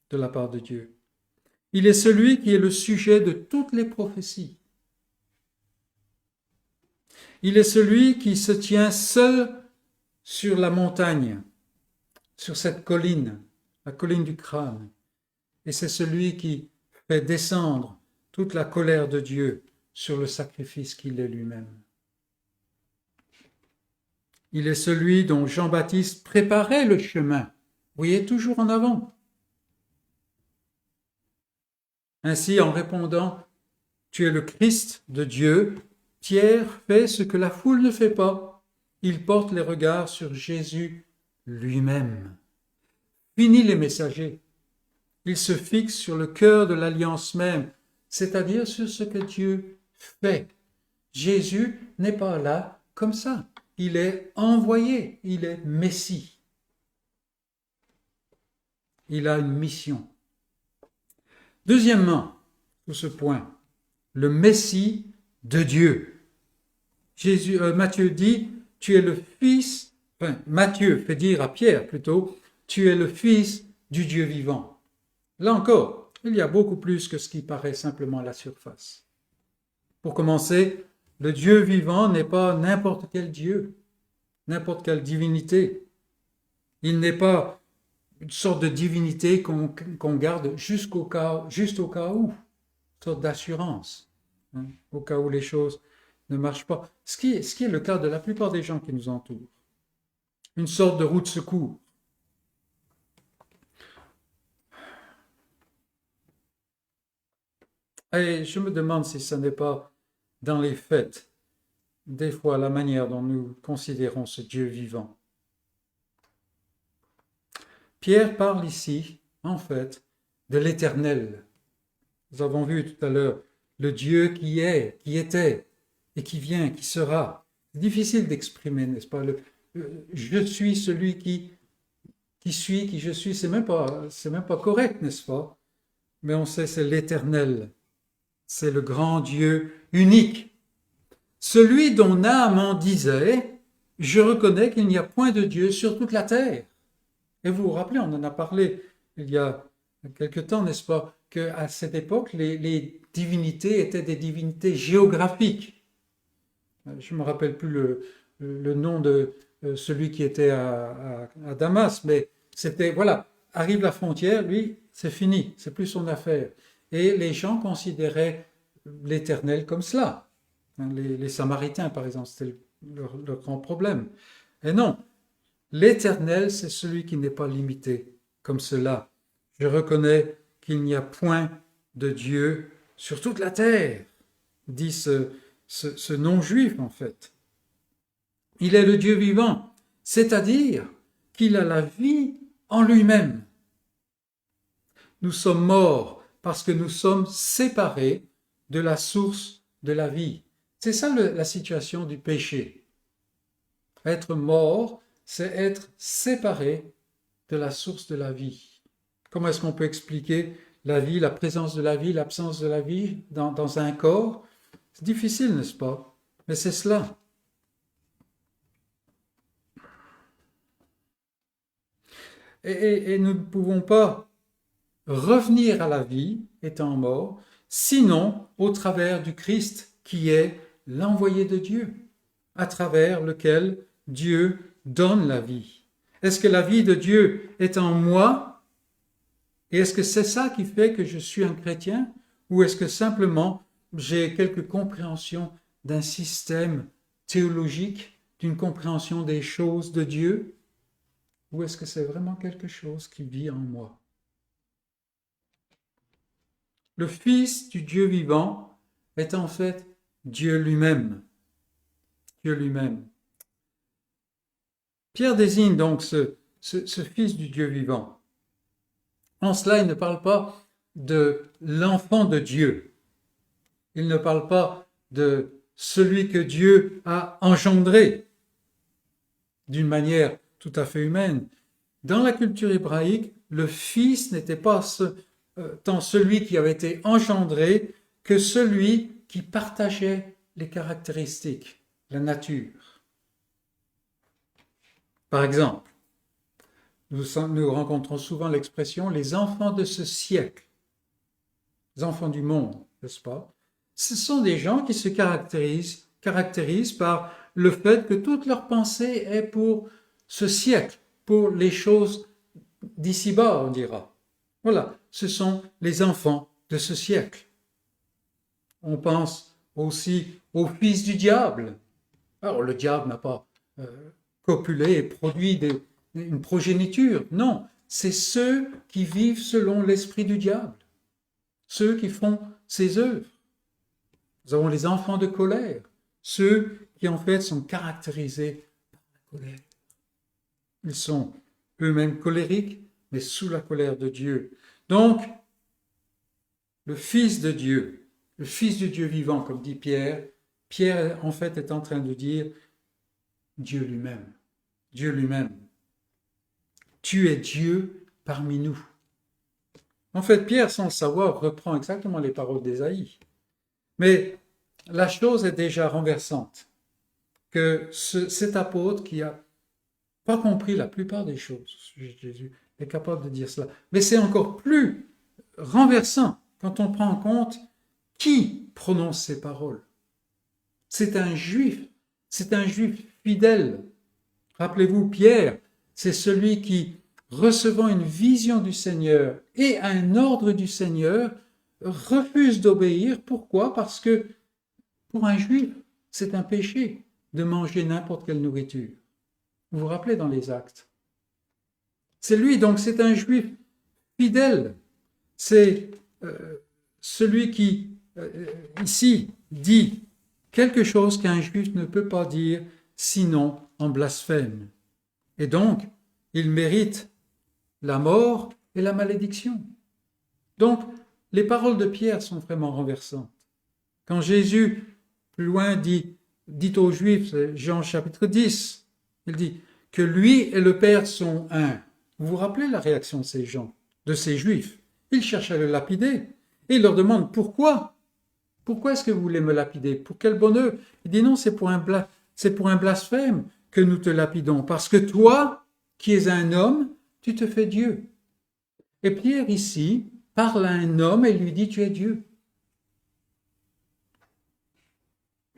de la part de Dieu. Il est celui qui est le sujet de toutes les prophéties. Il est celui qui se tient seul sur la montagne, sur cette colline, la colline du crâne. Et c'est celui qui fait descendre toute la colère de Dieu sur le sacrifice qu'il est lui-même. Il est celui dont Jean-Baptiste préparait le chemin. Vous voyez, toujours en avant. Ainsi, en répondant « Tu es le Christ de Dieu », Pierre fait ce que la foule ne fait pas. Il porte les regards sur Jésus lui-même. Fini les messagers. Il se fixe sur le cœur de l'alliance même, c'est-à-dire sur ce que Dieu fait. Jésus n'est pas là comme ça. Il est envoyé, il est Messie. Il a une mission. Deuxièmement, sur ce point, le Messie de Dieu. Matthieu dit, tu es le fils, enfin, Matthieu fait dire à Pierre plutôt, tu es le fils du Dieu vivant. Là encore, il y a beaucoup plus que ce qui paraît simplement à la surface. Pour commencer, le Dieu vivant n'est pas n'importe quel Dieu, n'importe quelle divinité. Il n'est pas une sorte de divinité qu'on garde juste au cas où, une sorte d'assurance, au cas où les choses ne marchent pas. Ce qui est le cas de la plupart des gens qui nous entourent. Une sorte de roue de secours. Et je me demande si ce n'est pas dans les faits, des fois, la manière dont nous considérons ce Dieu vivant. Pierre parle ici, en fait, de l'Éternel. Nous avons vu tout à l'heure le Dieu qui est, qui était et qui vient, qui sera. C'est difficile d'exprimer, n'est-ce pas? Je suis celui qui suis, qui je suis, c'est même pas correct, n'est-ce pas? Mais on sait, c'est l'Éternel. C'est le grand Dieu unique. Celui dont Naaman disait, je reconnais qu'il n'y a point de Dieu sur toute la terre. Et vous vous rappelez, on en a parlé il y a quelque temps, n'est-ce pas, qu'à cette époque, les divinités étaient des divinités géographiques. Je ne me rappelle plus le nom de celui qui était à Damas, mais c'était, voilà, arrive la frontière, lui, c'est fini, c'est plus son affaire. Et les gens considéraient l'Éternel comme cela. Les Samaritains, par exemple, c'était leur grand problème. Et non, l'Éternel, c'est celui qui n'est pas limité comme cela. Je reconnais qu'il n'y a point de Dieu sur toute la terre, dit ce non-juif en fait. Il est le Dieu vivant, c'est-à-dire qu'il a la vie en lui-même. Nous sommes morts parce que nous sommes séparés de la source de la vie. C'est ça la situation du péché. Être mort, c'est être séparé de la source de la vie. Comment est-ce qu'on peut expliquer la vie, la présence de la vie, l'absence de la vie dans un corps? C'est difficile, n'est-ce pas? Mais c'est cela. Et nous ne pouvons pas revenir à la vie, étant mort, sinon au travers du Christ qui est l'envoyé de Dieu, à travers lequel Dieu donne la vie. Est-ce que la vie de Dieu est en moi? Et est-ce que c'est ça qui fait que je suis un chrétien? Ou est-ce que simplement j'ai quelques compréhensions d'un système théologique, d'une compréhension des choses de Dieu? Ou est-ce que c'est vraiment quelque chose qui vit en moi? Le Fils du Dieu vivant est en fait Dieu lui-même. Dieu lui-même. Pierre désigne donc ce Fils du Dieu vivant. En cela, il ne parle pas de l'enfant de Dieu. Il ne parle pas de celui que Dieu a engendré d'une manière tout à fait humaine. Dans la culture hébraïque, le Fils n'était pas tant celui qui avait été engendré que celui qui partageait les caractéristiques, la nature. Par exemple, nous rencontrons souvent l'expression « les enfants de ce siècle », les enfants du monde, n'est-ce pas? Ce sont des gens qui se caractérisent par le fait que toute leur pensée est pour ce siècle, pour les choses d'ici-bas, on dira. Voilà, ce sont les enfants de ce siècle. On pense aussi au fils du diable. Alors, le diable n'a pas copulé et produit une progéniture. Non, c'est ceux qui vivent selon l'esprit du diable, ceux qui font ses œuvres. Nous avons les enfants de colère, ceux qui en fait sont caractérisés par la colère. Ils sont eux-mêmes colériques, mais sous la colère de Dieu. Donc, le Fils de Dieu, le Fils du Dieu vivant, comme dit Pierre, Pierre en fait est en train de dire Dieu lui-même. Dieu lui-même. Tu es Dieu parmi nous. En fait, Pierre, sans le savoir, reprend exactement les paroles d'Ésaïe. Mais la chose est déjà renversante. que cet apôtre qui a pas compris la plupart des choses au sujet de Jésus est capable de dire cela. Mais c'est encore plus renversant quand on prend en compte qui prononce ces paroles. C'est un juif fidèle. Rappelez-vous, Pierre, c'est celui qui, recevant une vision du Seigneur et un ordre du Seigneur, refuse d'obéir. Pourquoi? Parce que pour un juif, c'est un péché de manger n'importe quelle nourriture. Vous vous rappelez dans les Actes. C'est lui, donc c'est un juif fidèle. C'est celui qui, ici, dit quelque chose qu'un juif ne peut pas dire sinon en blasphème. Et donc, il mérite la mort et la malédiction. Donc, les paroles de Pierre sont vraiment renversantes. Quand Jésus, plus loin, dit aux Juifs, Jean chapitre 10, il dit que lui et le Père sont un. Vous vous rappelez la réaction de ces gens, de ces Juifs? Ils cherchent à le lapider et il leur demande pourquoi? Pourquoi est-ce que vous voulez me lapider? Pour quel bonheur? Il dit non, c'est pour un blasphème que nous te lapidons, parce que toi, qui es un homme, tu te fais Dieu. Et Pierre ici parle à un homme et lui dit tu es Dieu.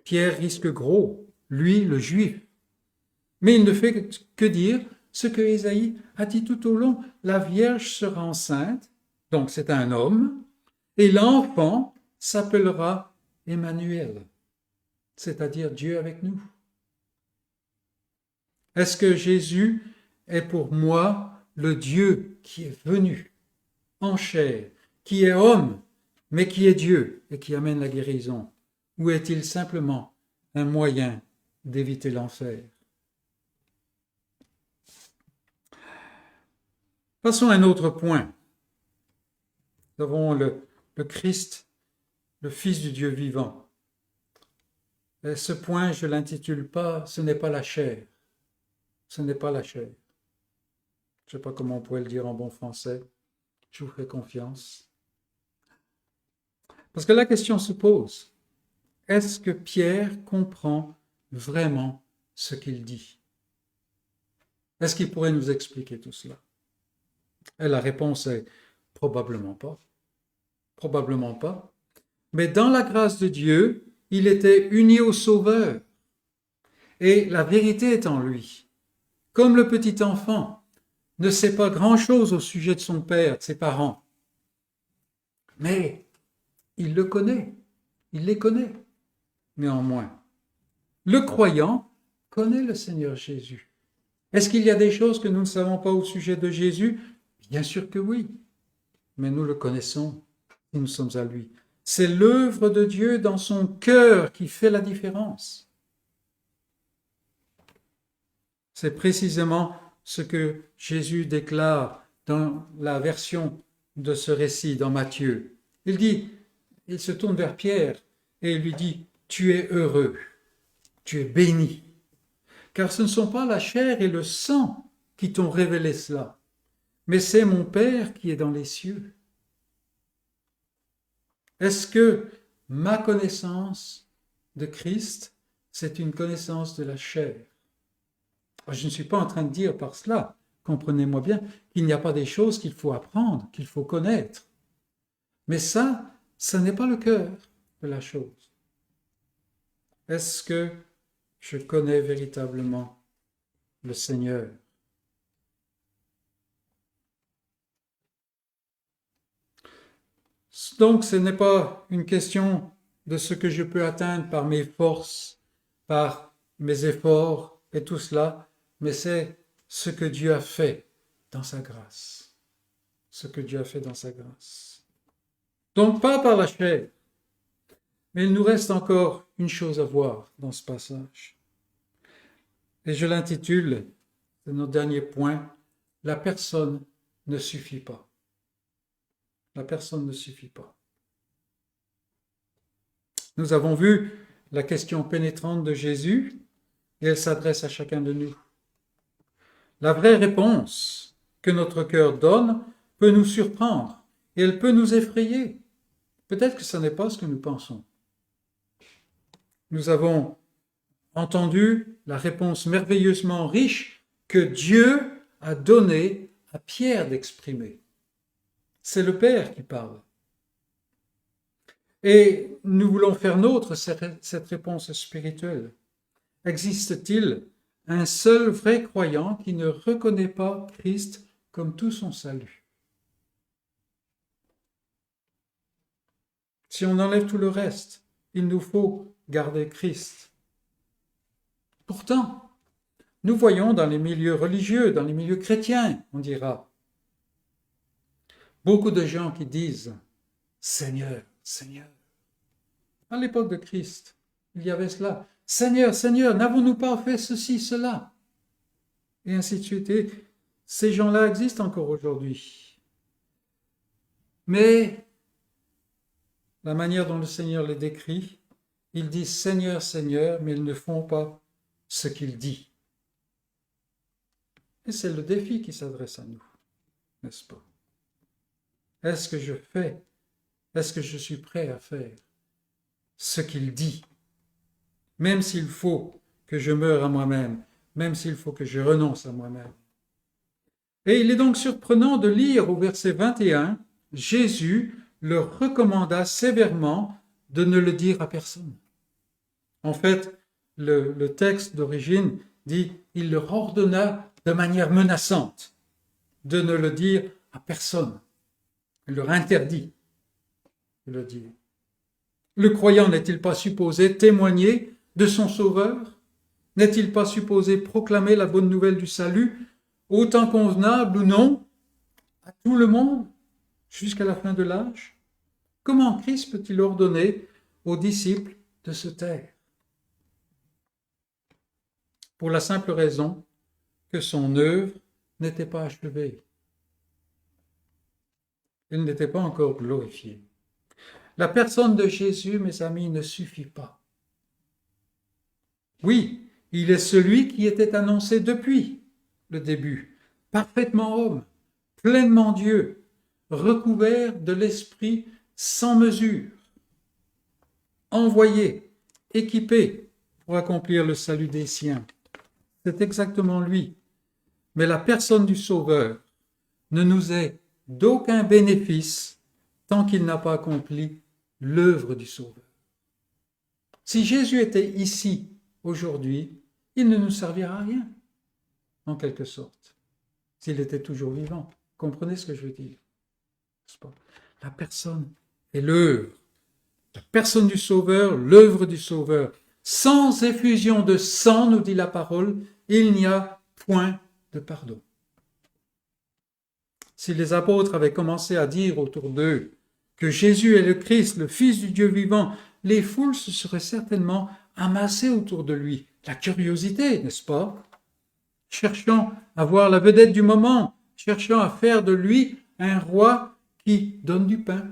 Pierre risque gros, lui le juif. Mais il ne fait que dire ce que Ésaïe a dit tout au long. La Vierge sera enceinte, donc c'est un homme, et l'enfant s'appellera Emmanuel, c'est-à-dire Dieu avec nous. Est-ce que Jésus est pour moi le Dieu qui est venu en chair, qui est homme, mais qui est Dieu et qui amène la guérison? Ou est-il simplement un moyen d'éviter l'enfer? Passons à un autre point. Nous avons le Christ, le Fils du Dieu vivant. Et ce point, je ne l'intitule pas « Ce n'est pas la chair ». Ce n'est pas la chair. Je ne sais pas comment on pourrait le dire en bon français. Je vous fais confiance. Parce que la question se pose. Est-ce que Pierre comprend vraiment ce qu'il dit? Est-ce qu'il pourrait nous expliquer tout cela? Et la réponse est probablement pas. Probablement pas. Mais dans la grâce de Dieu, il était uni au Sauveur. Et la vérité est en lui. Comme le petit enfant ne sait pas grand-chose au sujet de son père, de ses parents. Mais il le connaît. Il les connaît. Néanmoins, le croyant connaît le Seigneur Jésus. Est-ce qu'il y a des choses que nous ne savons pas au sujet de Jésus? Bien sûr que oui. Mais nous le connaissons et nous sommes à lui. C'est l'œuvre de Dieu dans son cœur qui fait la différence. C'est précisément ce que Jésus déclare dans la version de ce récit dans Matthieu. Il se tourne vers Pierre et il lui dit « Tu es heureux, tu es béni, car ce ne sont pas la chair et le sang qui t'ont révélé cela, mais c'est mon Père qui est dans les cieux. » Est-ce que ma connaissance de Christ, c'est une connaissance de la chair? Je ne suis pas en train de dire par cela, comprenez-moi bien, qu'il n'y a pas des choses qu'il faut apprendre, qu'il faut connaître. Mais ça n'est pas le cœur de la chose. Est-ce que je connais véritablement le Seigneur? Donc, ce n'est pas une question de ce que je peux atteindre par mes forces, par mes efforts et tout cela, mais c'est ce que Dieu a fait dans sa grâce. Ce que Dieu a fait dans sa grâce. Donc, pas par la chair. Mais il nous reste encore une chose à voir dans ce passage. Et je l'intitule, c'est notre dernier point, « La personne ne suffit pas ». La personne ne suffit pas. Nous avons vu la question pénétrante de Jésus et elle s'adresse à chacun de nous. La vraie réponse que notre cœur donne peut nous surprendre et elle peut nous effrayer. Peut-être que ce n'est pas ce que nous pensons. Nous avons entendu la réponse merveilleusement riche que Dieu a donnée à Pierre d'exprimer. C'est le Père qui parle. Et nous voulons faire nôtre cette réponse spirituelle. Existe-t-il un seul vrai croyant qui ne reconnaît pas Christ comme tout son salut? Si on enlève tout le reste, il nous faut garder Christ. Pourtant, nous voyons dans les milieux religieux, dans les milieux chrétiens, on dira, beaucoup de gens qui disent « Seigneur, Seigneur ». À l'époque de Christ, il y avait cela. « Seigneur, Seigneur, n'avons-nous pas fait ceci, cela ?» Et ainsi de suite. Et ces gens-là existent encore aujourd'hui. Mais la manière dont le Seigneur les décrit, ils disent « Seigneur, Seigneur », mais ils ne font pas ce qu'il dit. Et c'est le défi qui s'adresse à nous, n'est-ce pas? Est-ce que je fais, est-ce que je suis prêt à faire ce qu'il dit, même s'il faut que je meure à moi-même, même s'il faut que je renonce à moi-même? Et il est donc surprenant de lire au verset 21, Jésus leur recommanda sévèrement de ne le dire à personne. En fait, le texte d'origine dit « il leur ordonna de manière menaçante de ne le dire à personne ». Il leur interdit de le dire. Le croyant n'est-il pas supposé témoigner de son Sauveur? N'est-il pas supposé proclamer la bonne nouvelle du salut, autant convenable ou non, à tout le monde, jusqu'à la fin de l'âge? Comment Christ peut-il ordonner aux disciples de se taire? Pour la simple raison que son œuvre n'était pas achevée. Il n'était pas encore glorifié. La personne de Jésus, mes amis, ne suffit pas. Oui, il est celui qui était annoncé depuis le début, parfaitement homme, pleinement Dieu, recouvert de l'Esprit sans mesure, envoyé, équipé pour accomplir le salut des siens. C'est exactement lui. Mais la personne du Sauveur ne nous est d'aucun bénéfice tant qu'il n'a pas accompli l'œuvre du Sauveur. Si Jésus était ici aujourd'hui, il ne nous servira à rien, en quelque sorte, s'il était toujours vivant. Comprenez ce que je veux dire? La personne est l'œuvre. La personne du Sauveur, l'œuvre du Sauveur. Sans effusion de sang, nous dit la parole, il n'y a point de pardon. Si les apôtres avaient commencé à dire autour d'eux que Jésus est le Christ, le Fils du Dieu vivant, les foules se seraient certainement amassées autour de lui. La curiosité, n'est-ce pas? Cherchant à voir la vedette du moment, cherchant à faire de lui un roi qui donne du pain.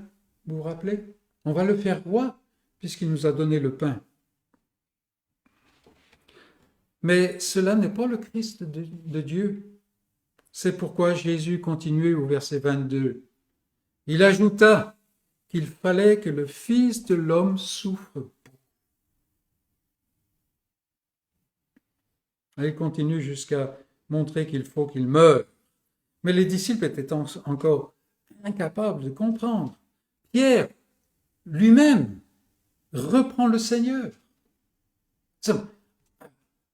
Vous vous rappelez? On va le faire roi puisqu'il nous a donné le pain. Mais cela n'est pas le Christ de Dieu. C'est pourquoi Jésus continuait au verset 22. Il ajouta qu'il fallait que le Fils de l'homme souffre. Et il continue jusqu'à montrer qu'il faut qu'il meure. Mais les disciples étaient encore incapables de comprendre. Pierre, lui-même, reprend le Seigneur.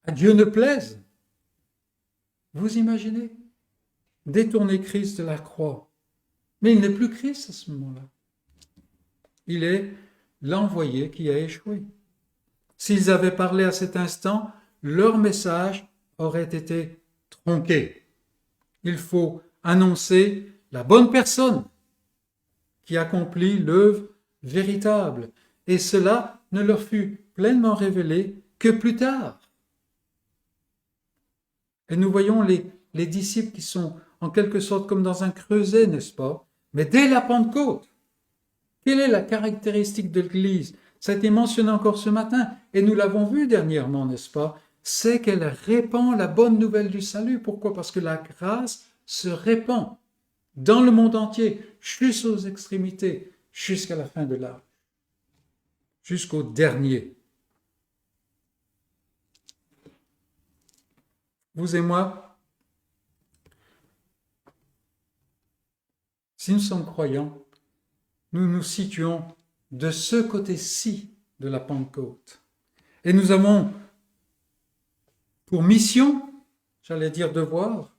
À Dieu ne plaise. Vous imaginez? Détourner Christ de la croix. Mais il n'est plus Christ à ce moment-là. Il est l'envoyé qui a échoué. S'ils avaient parlé à cet instant, leur message aurait été tronqué. Il faut annoncer la bonne personne qui accomplit l'œuvre véritable. Et cela ne leur fut pleinement révélé que plus tard. Et nous voyons les disciples qui sont en quelque sorte comme dans un creuset, n'est-ce pas? Mais dès la Pentecôte, quelle est la caractéristique de l'Église? Ça a été mentionné encore ce matin, et nous l'avons vu dernièrement, n'est-ce pas? C'est qu'elle répand la bonne nouvelle du salut. Pourquoi? Parce que la grâce se répand dans le monde entier, jusqu'aux extrémités, jusqu'à la fin de l'âge, jusqu'au dernier. vous et moi, si nous sommes croyants, nous nous situons de ce côté-ci de la Pentecôte. Et nous avons pour mission, j'allais dire devoir,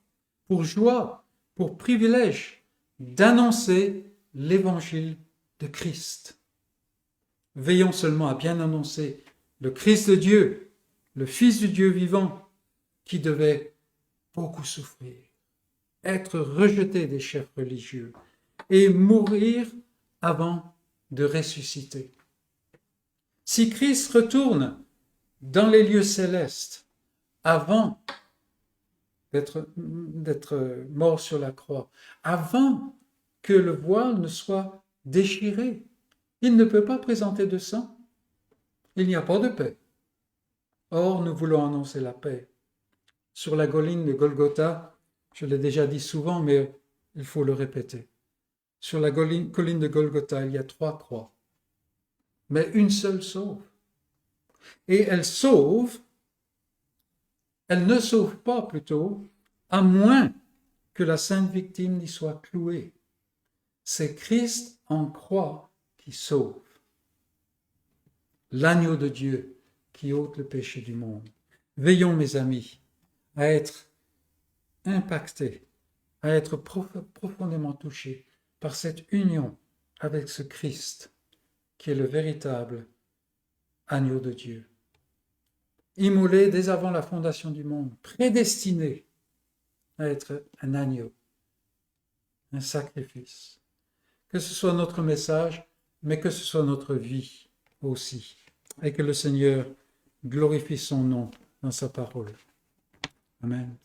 pour joie, pour privilège, d'annoncer l'évangile de Christ. Veillons seulement à bien annoncer le Christ de Dieu, le Fils du Dieu vivant, qui devait beaucoup souffrir, être rejeté des chefs religieux et mourir avant de ressusciter. Si Christ retourne dans les lieux célestes avant d'être mort sur la croix, avant que le voile ne soit déchiré, il ne peut pas présenter de sang. Il n'y a pas de paix. Or, nous voulons annoncer la paix. Sur la colline de Golgotha, je l'ai déjà dit souvent, mais il faut le répéter. Sur la colline de Golgotha, il y a 3 croix, mais une seule sauve. Et elle ne sauve pas plutôt, à moins que la sainte victime n'y soit clouée. C'est Christ en croix qui sauve. L'agneau de Dieu qui ôte le péché du monde. Veillons, mes amis, à être impactés, à être profondément touchés par cette union avec ce Christ qui est le véritable agneau de Dieu. Immolé dès avant la fondation du monde, prédestiné à être un agneau, un sacrifice. Que ce soit notre message, mais que ce soit notre vie aussi, et que le Seigneur glorifie son nom dans sa parole. Amen.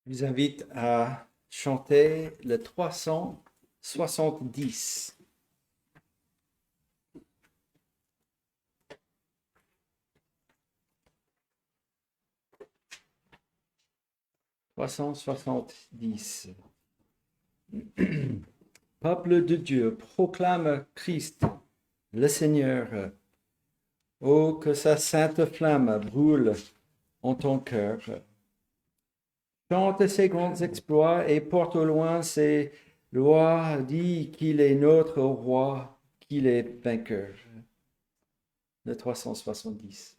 Je vous invite à chanter le 370. Peuple de Dieu, proclame Christ, le Seigneur. Oh, que sa sainte flamme brûle en ton cœur. Chante ses grands exploits et porte au loin ses lois. Dis qu'il est notre roi, qu'il est vainqueur. Le 370.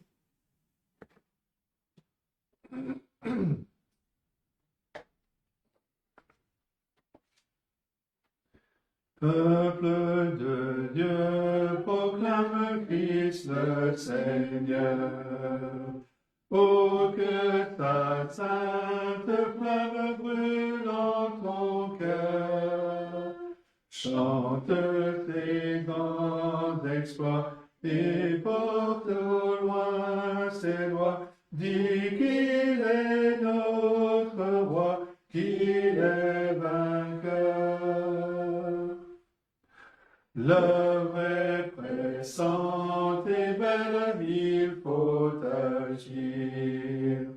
Peuple de Dieu, proclame Christ le Seigneur. Oh, que ta sainte flamme brûle en ton cœur. Chante tes grands exploits et porte au loin ses lois. Dis qu'il est notre roi, qu'il est vainqueur. L'heure est pressante et belle, il faut agir.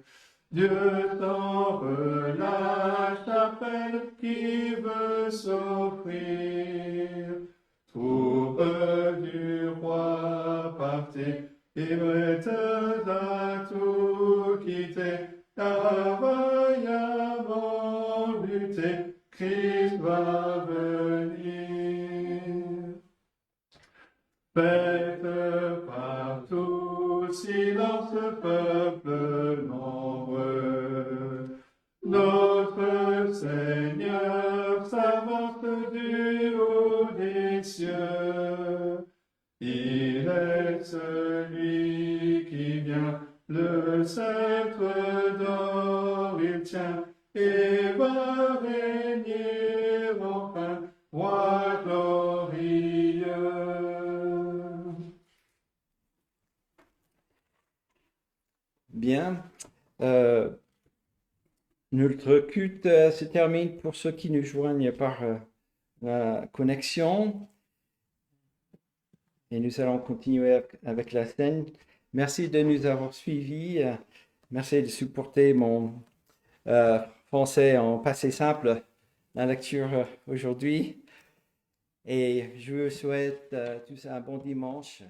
Dieu t'en relâche, t'appelle qui veut s'offrir. Troupe du roi, partez et prête à tout quitter, car vaillamment lutter, Christ va venir. Faites partout silence, peuple nombreux. Notre Seigneur s'avance du haut des cieux. Il est celui qui vient, le sceptre d'or il tient, et va régner enfin, roi glorieux. Bien. Notre culte se termine pour ceux qui nous joignent par la connexion. Et nous allons continuer avec la scène. Merci de nous avoir suivis. Merci de supporter mon français en passé simple, la lecture aujourd'hui. Et je vous souhaite tous un bon dimanche.